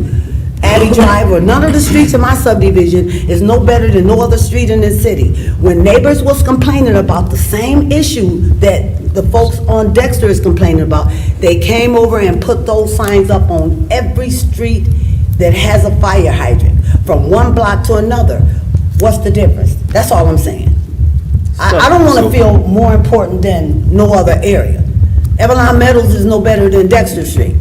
Abbey Drive, or none of the streets in my subdivision is no better than no other street in this city. When neighbors was complaining about the same issue that the folks on Dexter is complaining about, they came over and put those signs up on every street that has a fire hydrant, from one block to another. What's the difference? That's all I'm saying. I don't want to feel more important than no other area. Evelyn Meadows is no better than Dexter Street.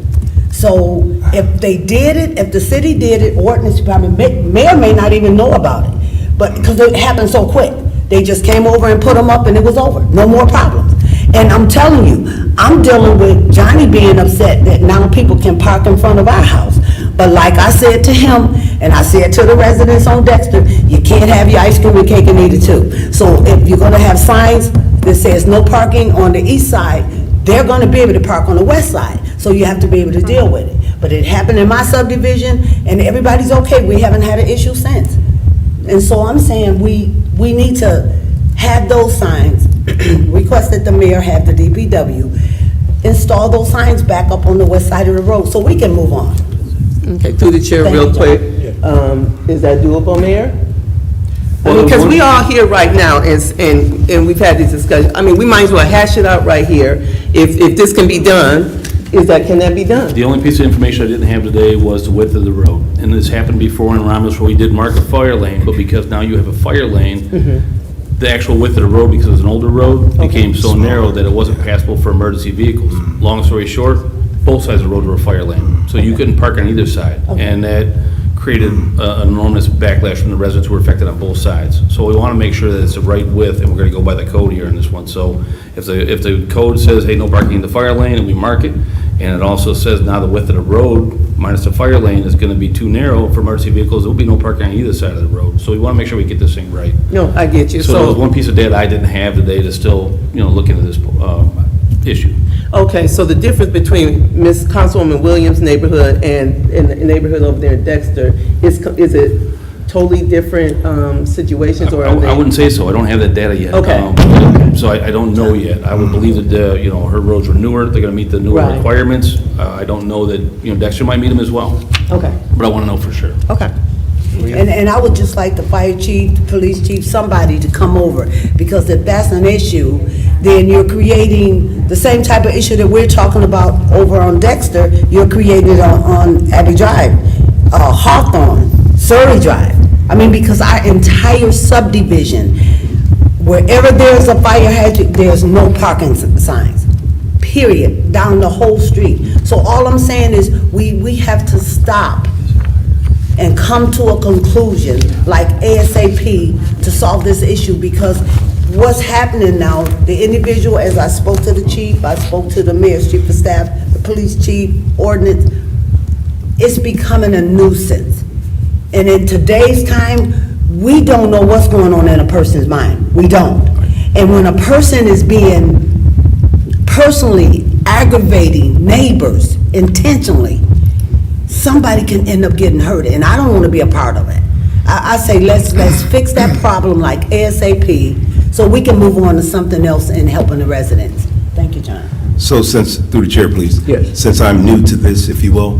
So if they did it, if the city did it, ordinance department may or may not even know about it, but because it happened so quick, they just came over and put them up and it was over. No more problems. And I'm telling you, I'm dealing with Johnny being upset that now people can park in front of our house. But like I said to him, and I said to the residents on Dexter, you can't have your ice cream and cake and eat it too. So if you're gonna have signs that says no parking on the east side, they're gonna be able to park on the west side. So you have to be able to deal with it. But it happened in my subdivision and everybody's okay. We haven't had an issue since. And so I'm saying we need to have those signs, request that the mayor have the DPW install those signs back up on the west side of the road so we can move on. Okay, through the chair, Thank real you, quick, is that doable, Mayor? I mean, because we all here right now, and we've had these discussions, I mean, we might as well hash it out right here. If this can be done, can that be done? The only piece of information I didn't have today was the width of the road. And this happened before in Romulus where we did mark a fire lane, but because now you have a fire lane, the actual width of the road, because it's an older road, became so narrow that it wasn't passable for emergency vehicles. Long story short, both sides of the road were a fire lane, so you couldn't park on either side. And that created an enormous backlash from the residents who were affected on both sides. So we want to make sure that it's the right width, and we're going to go by the code here in this one. So if the code says, hey, no parking in the fire lane, and we mark it, and it also says now the width of the road minus the fire lane is going to be too narrow for emergency vehicles, there will be no parking on either side of the road. So we want to make sure we get this thing right. No, I get you. So there was one piece of data I didn't have today to still, look into this issue. Okay, so the difference between Ms. Councilwoman Williams' neighborhood and the neighborhood over there in Dexter, is it totally different situations, or are they? I wouldn't say so. I don't have that data yet. Okay. So I don't know yet. I would believe that, her roads were newer, they're gonna meet the newer Right. requirements. I don't know that, Dexter might meet them as well, Okay, but I wanna know for sure. okay. And I would just like the fire chief, the police chief, somebody to come over, because if that's an issue, then you're creating the same type of issue that we're talking about over on Dexter, you're creating it on Abbey Drive, Hawthorne, Surrey Drive. I mean, because our entire subdivision, wherever there's a fire hazard, there's no parking signs, period, down the whole street. So all I'm saying is, we have to stop and come to a conclusion, like ASAP, to solve this issue, because what's happening now, the individual, as I spoke to the chief, I spoke to the mayor's chief of staff, the police chief, ordinance, it's becoming a nuisance. And in today's time, we don't know what's going on in a person's mind. We don't. And when a person is being personally aggravating neighbors intentionally, somebody can end up getting hurt, and I don't want to be a part of it. I say let's fix that problem like ASAP so we can move on to something else and helping the residents. Thank you, John. So since, through the chair, please. Yes. Since I'm new to this, if you will,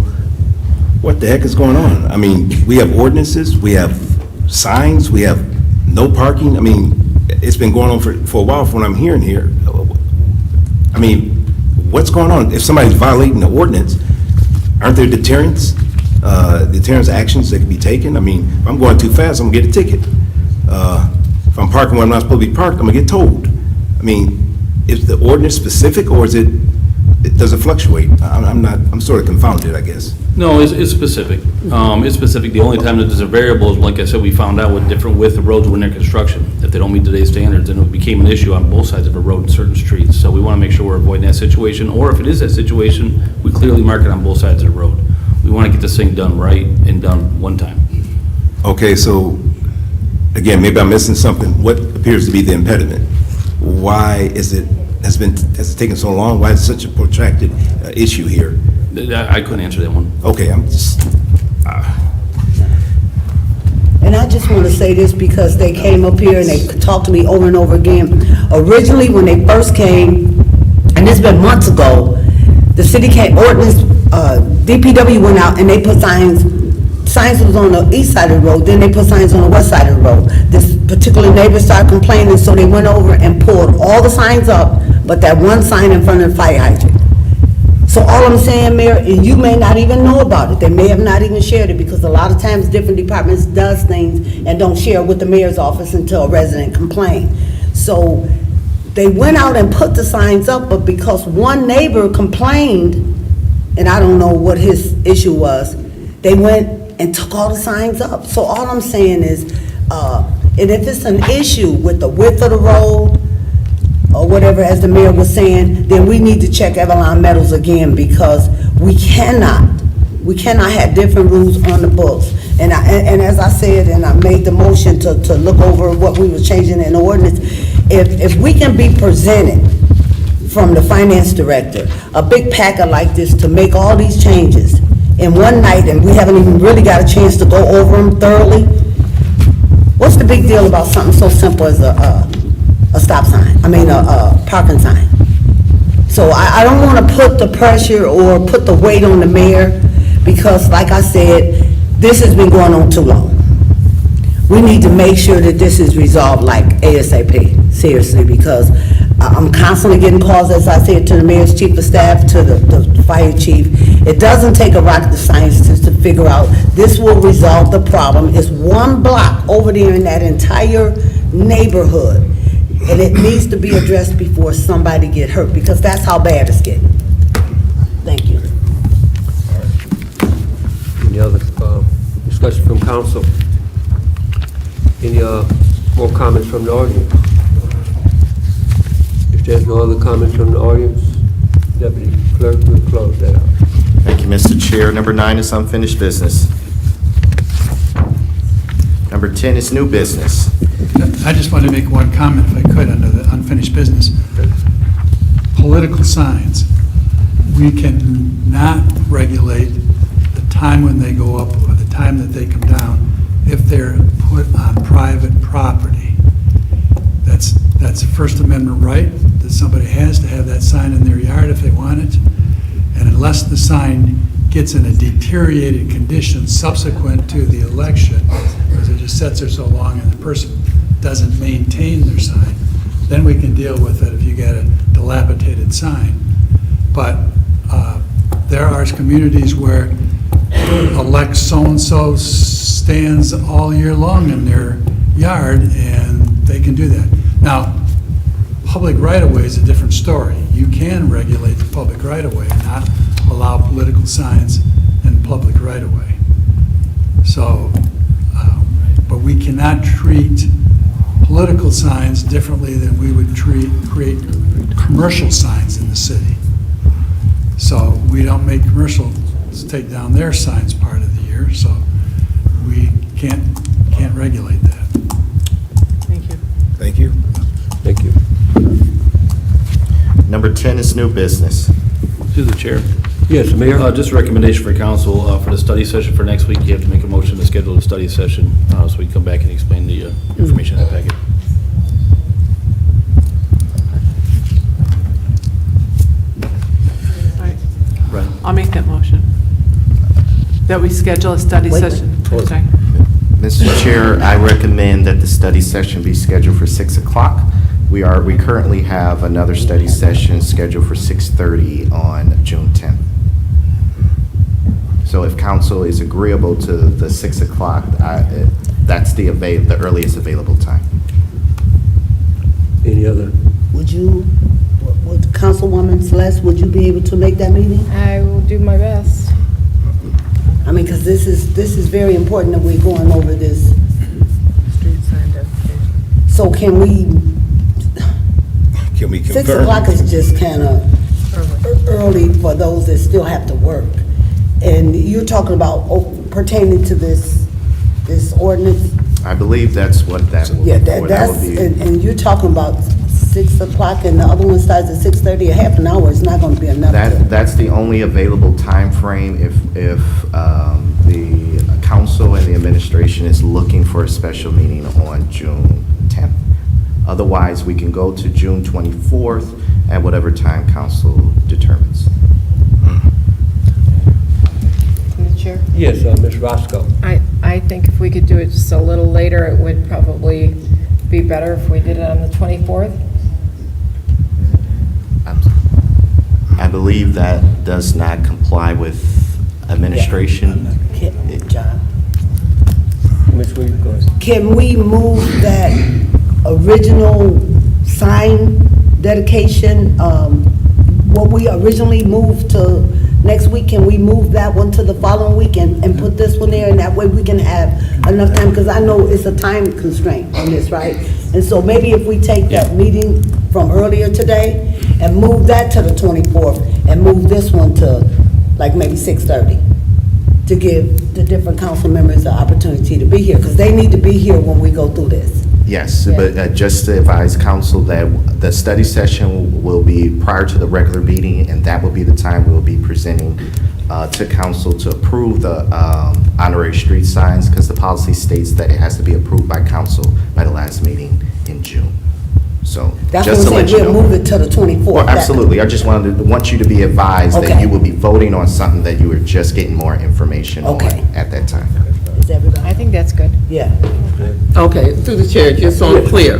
what the heck is going on? I mean, we have ordinances, we have signs, we have no parking. I mean, it's been going on for a while from what I'm hearing here. I mean, what's going on? If somebody's violating the ordinance, aren't there deterrents actions that can be taken? I mean, if I'm going too fast, I'm gonna get a ticket. If I'm parking where I'm not supposed to be parked, I'm gonna get towed. I mean, is the ordinance specific, or does it fluctuate? I'm sort of confounded, I guess. No, it's specific. It's specific. The only time that there's a variable is, like I said, we found out with different width of roads when they're construction. If they don't meet today's standards, then it became an issue on both sides of a road in certain streets. So we want to make sure we're avoiding that situation, or if it is that situation, we clearly mark it on both sides of the road. We want to get this thing done right and done one time. Okay, so, again, maybe I'm missing something. What appears to be the impediment? Why has it taken so long? Why is it such a protracted issue here? I couldn't answer that one. Okay, I'm just, And I just want to say this because they came up here and they talked to me over and over again. Originally, when they first came, and it's been months ago, the city ordinance, DPW went out and they put signs was on the east side of the road, then they put signs on the west side of the road. This particular neighbor started complaining, so they went over and pulled all the signs up, but that one sign in front of the fire hydrant. So all I'm saying, Mayor, and you may not even know about it, they may have not even shared it, because a lot of times different departments does things and don't share with the mayor's office until a resident complains. So they went out and put the signs up, but because one neighbor complained, and I don't know what his issue was, they went and took all the signs up. So all I'm saying is, and if it's an issue with the width of the road, or whatever, as the mayor was saying, then we need to check Avalon Metals again, because we cannot have different rules on the books. And as I said, and I made the motion to look over what we were changing in the ordinance, if we can be presented from the finance director, a big packet like this to make all these changes in one night, and we haven't even really got a chance to go over them thoroughly, what's the big deal about something so simple as a stop sign, a parking sign? So I don't want to put the pressure or put the weight on the mayor, because like I said, this has been going on too long. We need to make sure that this is resolved like ASAP, seriously, because I'm constantly getting calls, as I said, to the mayor's chief of staff, to the fire chief. It doesn't take a rocket scientist to figure out this will resolve the problem. It's one block over there in that entire neighborhood, and it needs to be addressed before somebody get hurt, because that's how bad it's getting. Thank you. Any other discussion from council? Any more comments from the audience? If there's no other comments from the audience, Deputy Clerk will close that out. Thank you, Mr. Chair. Number 9 is unfinished business. Number 10 is new business. I just wanted to make one comment, if I could, under the unfinished business. Political signs. We cannot regulate the time when they go up or the time that they come down if they're put on private property. That's a First Amendment right that somebody has to have that sign in their yard if they want it. And unless the sign gets in a deteriorated condition subsequent to the election, because it just sits there so long and the person doesn't maintain their sign, then we can deal with it if you get a dilapidated sign. But there are communities where elect so-and-so stands all year long in their yard, and they can do that. Now, public right-of-way is a different story. You can regulate the public right-of-way and not allow political signs in public right-of-way. So, but we cannot treat political signs differently than we would create commercial signs in the city. So we don't make commercials take down their signs part of the year, so we can't regulate that. Thank you. Thank you. Thank you. Number 10 is new business. Through the chair. Yes, Mayor? Just a recommendation for council for the study session for next week. You have to make a motion to schedule a study session so we can come back and explain the information in that packet. All right. Right. I'll make that motion. That we schedule a study Wait, session. wait. Sorry. Mr. Chair, I recommend that the study session be scheduled for 6 o'clock. We currently have another study session scheduled for 6:30 on June 10th. So if council is agreeable to the 6 o'clock, that's the earliest available time. Any other? Would Councilwoman Celeste, would you be able to make that meeting? I will do my best. I mean, because this is very important that we're going over this. Street sign dedication. So can we, Can we confirm? 6 o'clock is just kind of early for those that still have to work. And you're talking about pertaining to this ordinance? I believe that's what that will, Yeah, that that's, will be. and you're talking about 6 o'clock and the other one starts at 6:30, a half an hour is not going to be enough. That's the only available time frame if the council and the administration is looking for a special meeting on June 10th. Otherwise, we can go to June 24th at whatever time council determines. Through the chair. Yes, Ms. Roscoe. I think if we could do it just a little later, it would probably be better if we did it on the 24th. I believe that does not comply with administration. John. Ms. Williams, go ahead. Can we move that original sign dedication, what we originally moved to next week, can we move that one to the following week and put this one there, and that way we can have enough time, because I know it's a time constraint on this, right? And so maybe if we take that meeting from earlier today and move that to the 24th, and move this one to like maybe 6:30, to give the different council members the opportunity to be here, because they need to be here when we go through this. Yes, but just to advise council that the study session will be prior to the regular meeting, and that will be the time we'll be presenting to council to approve the honorary street signs, because the policy states that it has to be approved by council by the last meeting in June. So, That's just to what I'm let you saying, know. we'll move it to the 24th. Well, absolutely. I just want you to be advised that Okay. you will be voting on something that you were just getting more information on Okay. at that time. Is everybody? I think that's good. Yeah. Okay, through the chair, just so I'm clear.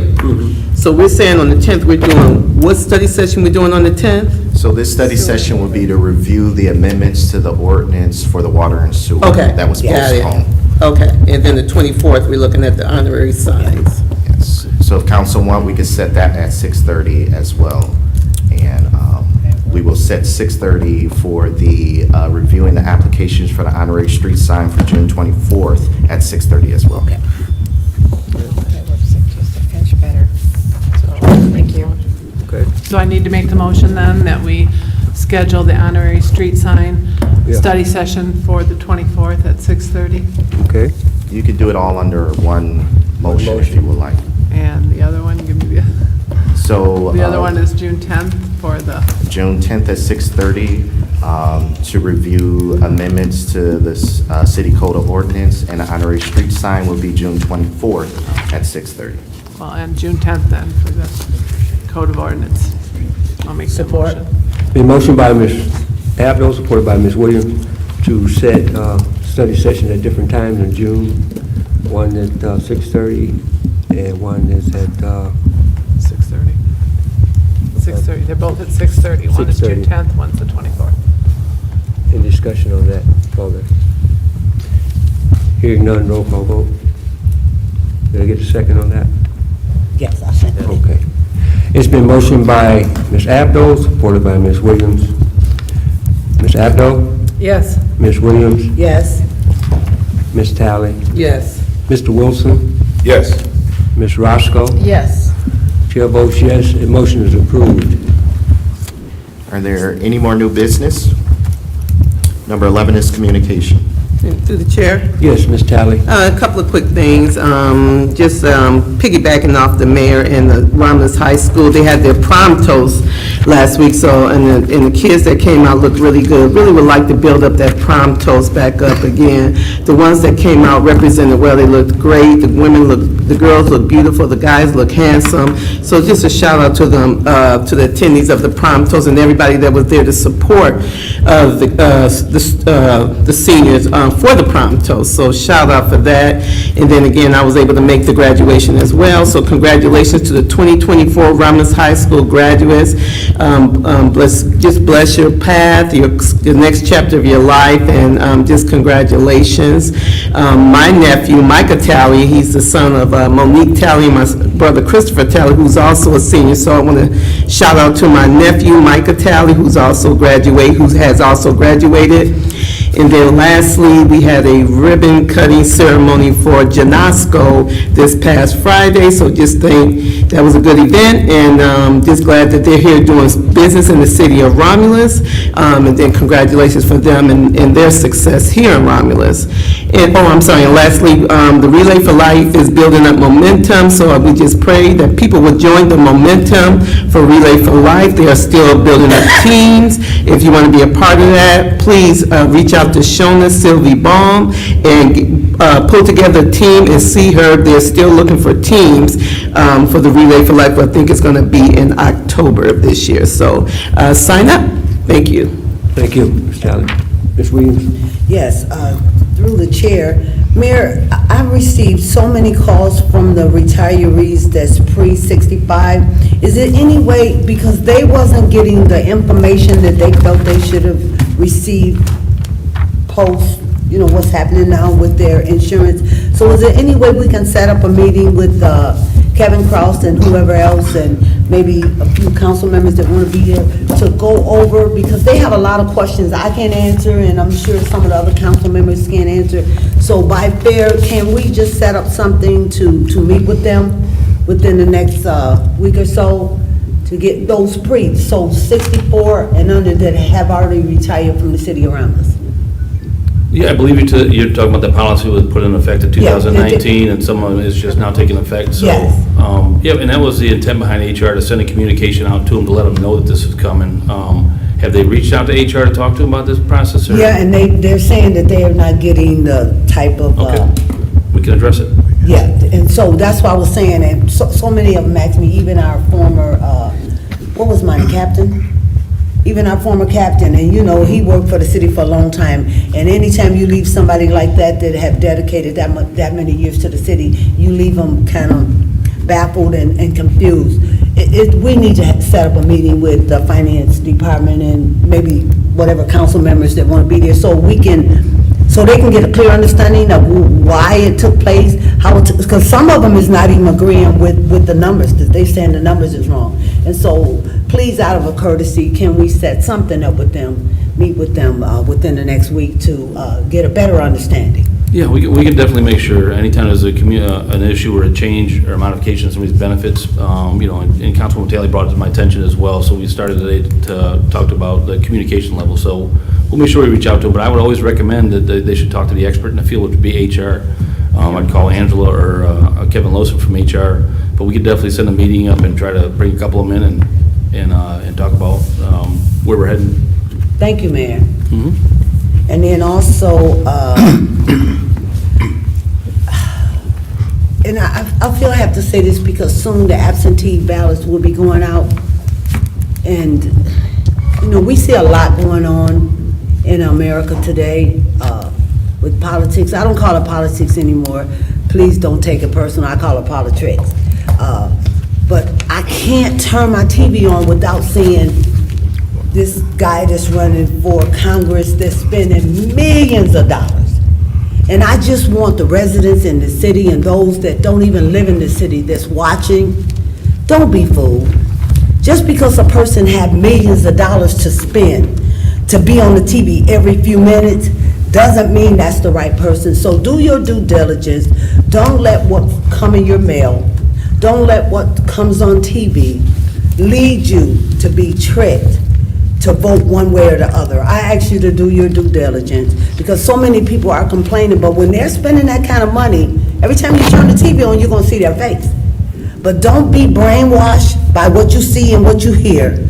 So we're saying on the 10th, we're doing, what study session we're doing on the 10th? So this study session will be to review the amendments to the ordinance for the water and sewer. Okay. That was got it. postponed. Okay, and then the 24th, we're looking at the honorary signs. Yes. So if council want, we could set that at 6:30 as well. And we will set 6:30 for the reviewing the applications for the honorary street sign for June 24th at 6:30 as well. That works just a pinch better. So, thank you. Okay. Do I need to make the motion then that we schedule the honorary street sign Yeah. study session for the 24th at 6:30? Okay. You could do it all under one motion if you would like. And the other one, give me So. the other one is June 10th for the, June 10th at 6:30 to review amendments to this city code of ordinance, and the honorary street sign will be June 24th at 6:30. well, and June 10th then for the code of ordinance. I'll make the Support. motion. Been motion by Ms. Abdo, supported by Ms. Williams, to set study sessions at different times in June. One at 6:30 and one is at 6:30. 6:30, they're both at 6:30. One is June 6:30. 10th, one's the 24th. in discussion on that. Call that. Hearing none, roll call vote. Did I get a second on that? Yes, I think. Okay. It's been motioned by Ms. Abdo, supported by Ms. Williams. Ms. Abdo? Yes. Ms. Williams? Yes. Ms. Talley? Yes. Mr. Wilson? Yes. Ms. Roscoe? Yes. Chair votes yes, the motion is approved. Are there any more new business? Number 11 is communication. Through the chair. Yes, Ms. Talley? A couple of quick things. Just piggybacking off the mayor and the Romulus High School, they had their prom toast last week, so, and the kids that came out looked really good. Really would like to build up that prom toast back up again. The ones that came out represented well, they looked great. The girls look beautiful, the guys look handsome. So just a shout out to them, to the attendees of the prom toast and everybody that was there to support the seniors for the prom toast. So shout out for that. And then again, I was able to make the graduation as well. So congratulations to the 2024 Romulus High School graduates. Just bless your path, the next chapter of your life, and just congratulations. My nephew, Micah Talley, he's the son of Monique Talley and my brother Christopher Talley, who's also a senior. So I want to shout out to my nephew, Micah Talley, who has also graduated. And then lastly, we had a ribbon cutting ceremony for Janasco this past Friday, so just think that was a good event, and just glad that they're here doing business in the city of Romulus, and then congratulations for them and their success here in Romulus. And, and lastly, the Relay for Life is building up momentum, so we just pray that people will join the momentum for Relay for Life. They are still building up teams. If you want to be a part of that, please reach out to Shona Sylvie Baum and pull together a team and see her. They're still looking for teams for the Relay for Life. I think it's going to be in October of this year. So sign up. Thank you. Thank you, Ms. Talley. Ms. Williams? Yes, through the chair. Mayor, I've received so many calls from the retirees that's pre-65. Is there any way, because they wasn't getting the information that they felt they should have received post, what's happening now with their insurance. So is there any way we can set up a meeting with Kevin Kraus and whoever else, and maybe a few council members that want to be here to go over, because they have a lot of questions I can't answer, and I'm sure some of the other council members can't answer. So by fair, can we just set up something to meet with them within the next week or so to get those so 64 and under that have already retired from the city around us? Yeah, I believe you're talking about the policy was put in effect in 2019, and some of it is just now taking effect. So, yes. And that was the intent behind HR, to send a communication out to them to let them know that this is coming. Have they reached out to HR to talk to them about this process? Or? Yeah, and they're saying that they are not getting the type of... Okay, we can address it. Yeah, and so that's why I was saying, and so many of them asked me, even our former, what was mine, captain? Even our former captain, and he worked for the city for a long time, and anytime you leave somebody like that have dedicated that many years to the city, you leave them kind of baffled and confused. We need to set up a meeting with the finance department and maybe whatever council members that want to be there, so they can get a clear understanding of why it took place, because some of them is not even agreeing with the numbers, because they're saying the numbers is wrong. And so, please, out of a courtesy, can we set something up with them, meet with them within the next week to get a better understanding? Yeah, we can definitely make sure, anytime there's an issue or a change or a modification of somebody's benefits, and Councilwoman Taylor brought it to my attention as well, so we started today to talk about the communication level, so we'll make sure we reach out to them, but I would always recommend that they should talk to the expert in the field, which would be HR. I'd call Angela or Kevin Lawson from HR, but we could definitely send a meeting up and try to bring a couple of them in and talk about where we're heading. Thank you, Mayor. Mm-hmm. And then also, and I feel I have to say this because soon the absentee ballots will be going out. And, we see a lot going on in America today with politics. I don't call it politics anymore. Please don't take it personal. I call it politics. But I can't turn my TV on without seeing this guy that's running for Congress that's spending millions of dollars. And I just want the residents in the city and those that don't even live in the city that's watching, don't be fooled. Just because a person had millions of dollars to spend to be on the TV every few minutes doesn't mean that's the right person. So do your due diligence. Don't let what come in your mail Don't let what comes on TV lead you to be tricked to vote one way or the other. I ask you to do your due diligence, because so many people are complaining, but when they're spending that kind of money, every time you turn the TV on, you're gonna see their face. But don't be brainwashed by what you see and what you hear.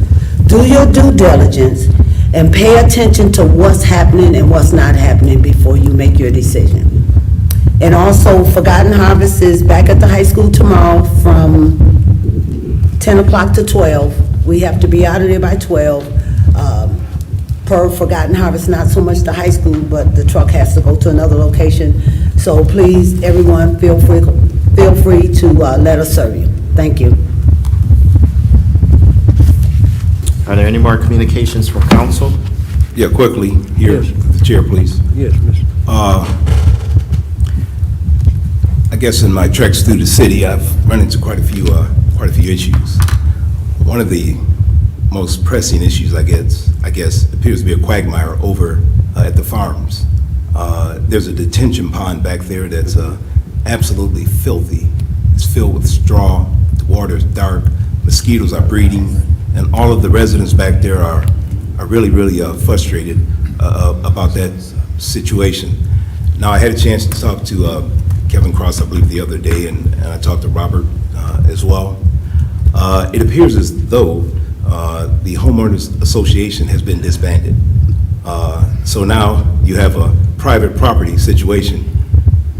Do your due diligence and pay attention to what's happening and what's not happening before you make your decision. And also, Forgotten Harvest is back at the high school tomorrow from 10 o'clock to 12. We have to be out of there by 12. Per Forgotten Harvest, not so much the high school, but the truck has to go to another location. So please, everyone, feel free to let us serve you. Thank you. Are there any more communications from council? Yeah, quickly, here, Yes. the chair, please. Yes, Mr. I guess in my treks through the city, I've run into quite a few issues. One of the most pressing issues, I guess, appears to be a quagmire over at the farms. There's a detention pond back there that's absolutely filthy. It's filled with straw, the water's dark, mosquitoes are breeding, and all of the residents back there are really, really frustrated about that situation. Now, I had a chance to talk to Kevin Cross, I believe, the other day, and I talked to Robert as well. It appears as though the homeowners association has been disbanded. So now you have a private property situation,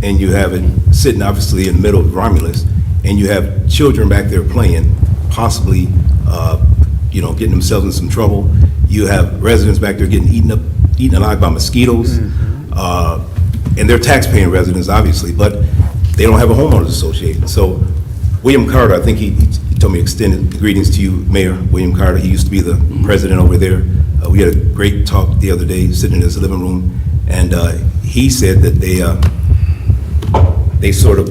and you have it sitting obviously in the middle of Romulus, and you have children back there playing, possibly, getting themselves in some trouble. You have residents back there getting eaten alive by mosquitoes, and they're tax-paying residents, obviously, but they don't have a homeowners association. So William Carter, I think he told me extended greetings to you, Mayor William Carter. He used to be the president over there. We had a great talk the other day, sitting in his living room, and he said that they sort of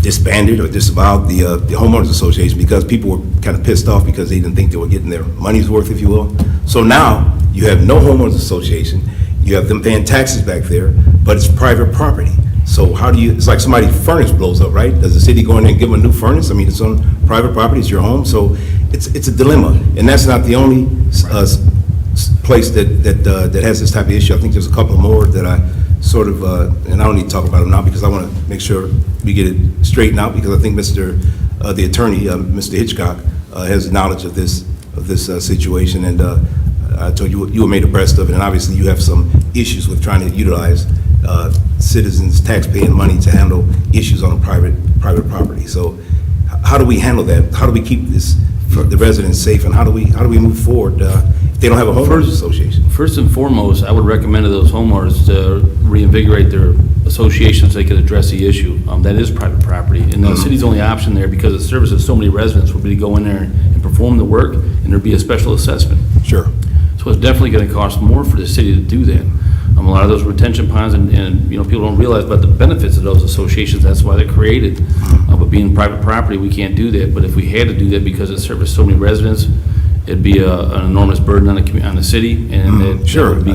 disbanded or disavowed the homeowners association because people were kind of pissed off because they didn't think they were getting their money's worth, if you will. So now you have no homeowners association. You have them paying taxes back there, but it's private property. So how do you, it's like somebody's furnace blows up, right? Does the city go in there and give them a new furnace? I mean, it's on private property, it's your home, so it's a dilemma. And that's not the only place that has this type of issue. I think there's a couple more that I sort of, and I don't need to talk about them now because I want to make sure we get it straightened out, because I think the attorney, Mr. Hitchcock, has knowledge of this situation, and I told you were made abreast of it, and obviously you have some issues with trying to utilize citizens' taxpaying money to handle issues on a private property. So how do we handle that? How do we keep the residents safe, and how do we move forward if they don't have a homeowners association? First and foremost, I would recommend to those homeowners to reinvigorate their associations so they could address the issue. That is private property, and the city's only option there, because it services so many residents, would be to go in there and perform the work, and there'd be a special assessment. Sure. So it's definitely going to cost more for the city to do that. A lot of those retention ponds, and people don't realize about the benefits of those associations. That's why they're created. But being private property, we can't do that. But if we had to do that because it serviced so many residents, it'd be an enormous burden on the city, and Sure. it would be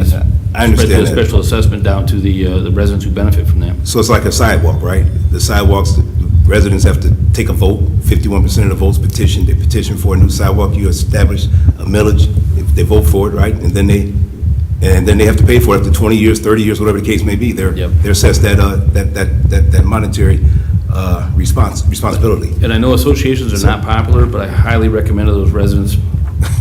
I understand a that. special assessment down to the residents who benefit from that. So it's like a sidewalk, right? The sidewalks, the residents have to take a vote. 51% of the votes petition. They petition for a new sidewalk. You establish a millage if they vote for it, right? And then they have to pay for it after 20 years, 30 years, whatever the case may be. They're assessed that monetary responsibility. And I know associations are not popular, but I highly recommend to those residents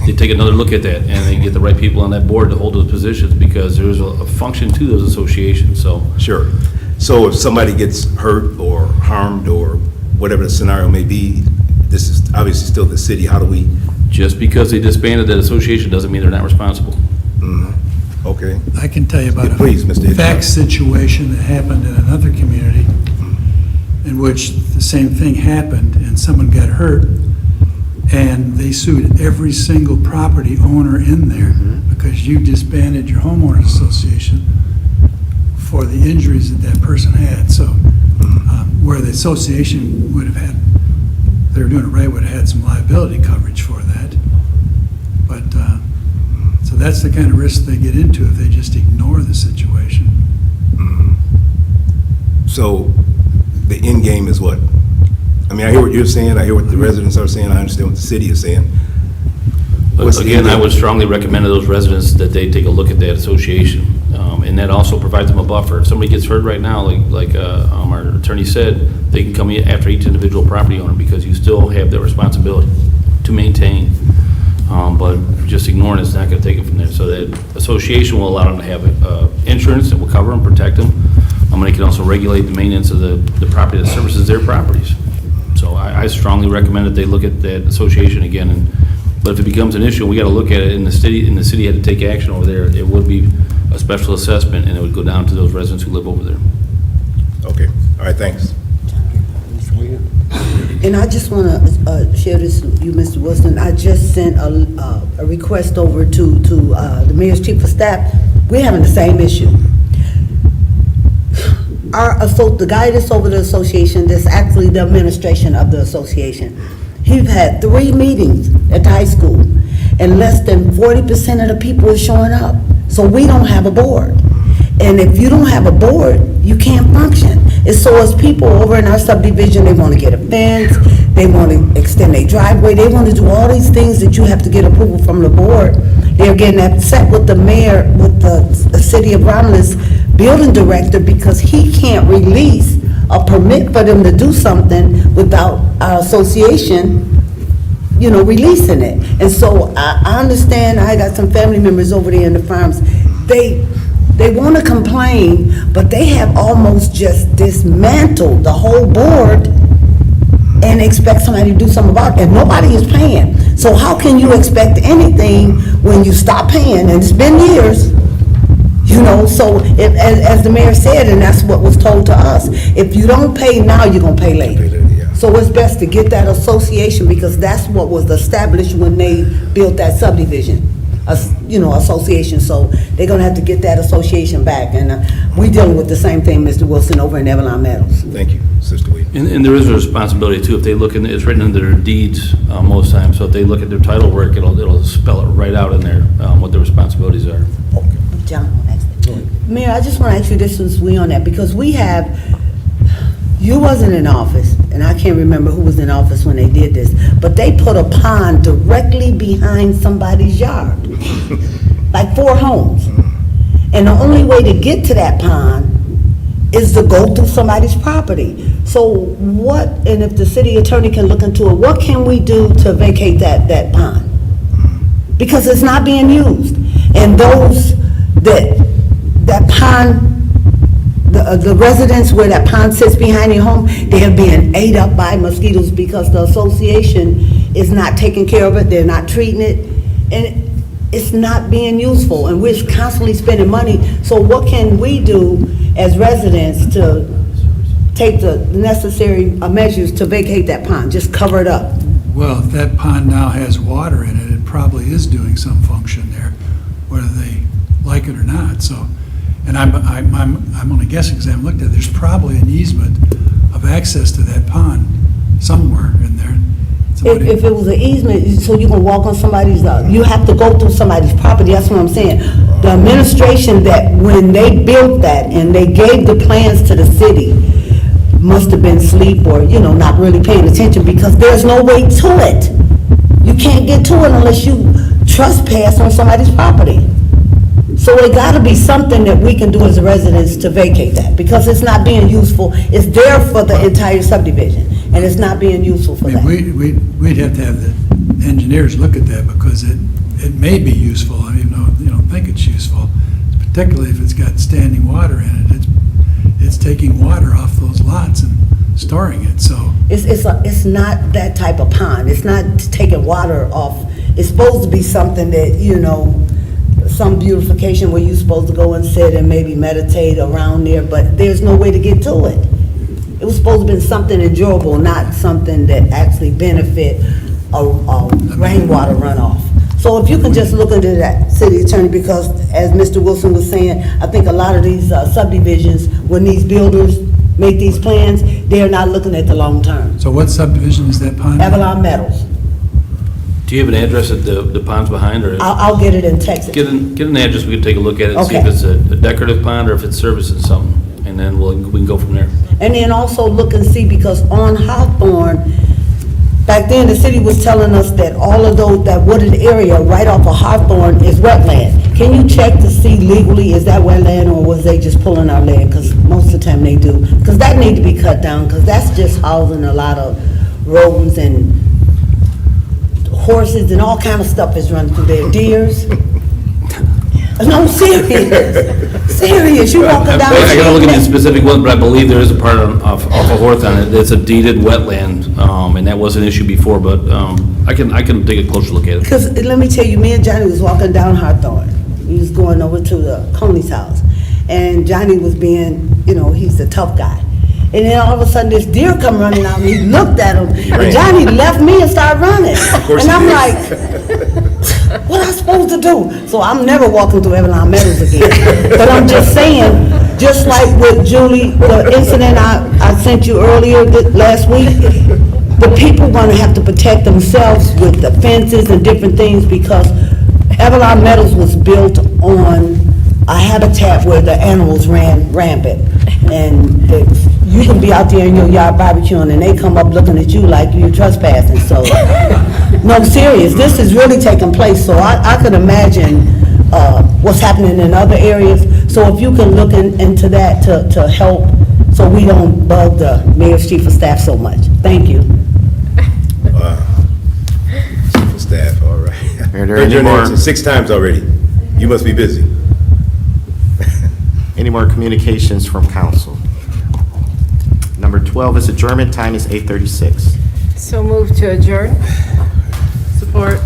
they take another look at that, and they get the right people on that board to hold those positions, because there's a function to those associations. So Sure. So if somebody gets hurt or harmed or whatever the scenario may be, this is obviously still the city. How do we? just because they disbanded that association doesn't mean they're not responsible. Okay. I can tell you about Please, Mr. a Hitchcock. fact situation that happened in another community in which the same thing happened and someone got hurt, and they sued every single property owner in there because you disbanded your homeowners association for the injuries that that person had. So where the association would have had, they were doing it right, would have had some liability coverage for that. But so that's the kind of risk they get into if they just ignore the situation. So the end game is what? I mean, I hear what you're saying, I hear what the residents are saying, I understand what the city is saying. What's the Again, I end would strongly recommend to those residents that they take a look at that association. And that also provides them a buffer. If somebody gets hurt right now, like our attorney said, they can come in after each individual property owner because you still have that responsibility to maintain. But just ignoring it's not going to take it from there. So that association will allow them to have insurance that will cover them, protect them. And they can also regulate the maintenance of the property that services their properties. So I strongly recommend that they look at that association again. But if it becomes an issue, we got to look at it, and the city had to take action over there, it would be a special assessment, and it would go down to those residents who live over there. Okay, all right, thanks. And I just want to share this with you, Mr. Wilson. I just sent a request over to the mayor's chief of staff. We're having the same issue. The guy that's over the association, that's actually the administration of the association, he's had 3 meetings at the high school, and less than 40% of the people are showing up. So we don't have a board. And if you don't have a board, you can't function. And so as people over in our subdivision, they want to get a fence, they want to extend their driveway, they want to do all these things that you have to get approval from the board. They're getting upset with the mayor, with the city of Romulus building director, because he can't release a permit for them to do something without our association, releasing it. And so I understand, I got some family members over there in the farms, they want to complain, but they have almost just dismantled the whole board and expect somebody to do something about it, and nobody is paying. So how can you expect anything when you stop paying, and it's been years? So as the mayor said, and that's what was told to us, if you don't pay now, you're going to pay later. So it's best to get that association, because that's what was established when they built that subdivision, association. So they're going to have to get that association back. And we're dealing with the same thing, Mr. Wilson, over in Avalon Meadows. Thank you, Sister Wade. And there is a responsibility too, if they look it's written into their deeds most times, so if they look at their title work, it'll spell it right out in there, what the responsibilities are. John, Mayor, I just want to ask you this, since we on that, because you wasn't in office, and I can't remember who was in office when they did this, but they put a pond directly behind somebody's yard, like 4 homes. And the only way to get to that pond is to go through somebody's property. So what, and if the city attorney can look into it, what can we do to vacate that pond? Because it's not being used. And those that pond, the residents where that pond sits behind your home, they're being ate up by mosquitoes because the association is not taking care of it, they're not treating it, and it's not being useful, and we're constantly spending money. So what can we do as residents to take the necessary measures to vacate that pond, just cover it up? Well, if that pond now has water in it, it probably is doing some function there, whether they like it or not. So, and I'm only guessing because I haven't looked at it. There's probably an easement of access to that pond somewhere in there. If it was an easement, so you can walk on somebody's, you have to go through somebody's property, that's what I'm saying. The administration that, when they built that and they gave the plans to the city, must have been asleep or, not really paying attention, because there's no way to it. You can't get to it unless you trespass on somebody's property. So it gotta be something that we can do as residents to vacate that, because it's not being useful. It's there for the entire subdivision, and it's not being useful for that. We'd have to have the engineers look at that, because it may be useful. I mean, you don't think it's useful, particularly if it's got standing water in it. It's taking water off those lots and storing it, so. It's not that type of pond. It's not taking water off. It's supposed to be something that, some beautification where you're supposed to go and sit and maybe meditate around there, but there's no way to get to it. It was supposed to be something enjoyable, not something that actually benefit a rainwater runoff. So if you can just look into that, city attorney, because as Mr. Wilson was saying, I think a lot of these subdivisions, when these builders make these plans, they're not looking at the long term. So what subdivision is that pond? Avalon Meadows. Do you have an address that the pond's behind, or? I'll get it in Texas. Get an address, we can take a look at it and see if Okay. it's a decorative pond or if it's servicing something, and then we can go from there. And then also look and see, because on Hawthorne, back then, the city was telling us that all of those, that wooded area right off of Hawthorne is wetland. Can you check to see legally, is that wetland, or was they just pulling our land? Because most of the time they do. Because that need to be cut down, because that's just housing a lot of rodents and horses and all kind of stuff is running through there, deers. No, serious, you walking down. I gotta look at the specific one, but I believe there is a part off of Hawthorne, it's a deeded wetland, and that was an issue before, but I can take a closer look at it. Because let me tell you, me and Johnny was walking down Hawthorne. We was going over to the Coney's house. And Johnny was being, he's a tough guy. And then all of a sudden, this deer come running out, and he looked at him. And Johnny left me and started running. And I'm like, what am I supposed to do? So I'm never walking through Evelyn Meadows again. But I'm just saying, just like with Julie, the incident I sent you earlier last week, the people going to have to protect themselves with the fences and different things, because Evelyn Meadows was built on a habitat where the animals ran rampant. And you can be out there in your yard barbecuing, and they come up looking at you like you're trespassing. So, no, serious, this is really taking place. So I could imagine what's happening in other areas. So if you can look into that to help, so we don't bug the mayor's chief of staff so much. Thank you. Chief of staff, all right. Are there Heard any your more- name 6 times already. You must be busy. Any more communications from council? Number 12 is adjournment. Time is 8:36. So moved to adjourn? Support.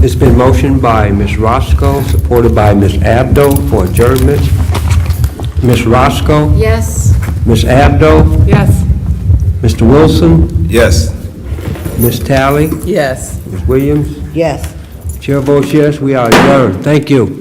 It's been motioned by Ms. Roscoe, supported by Ms. Abdo for adjournment. Ms. Roscoe, Yes. Ms. Abdo, Yes. Mr. Wilson, Yes. Ms. Talley, Yes. Ms. Williams. Yes. Chair votes yes, we are adjourned. Thank you.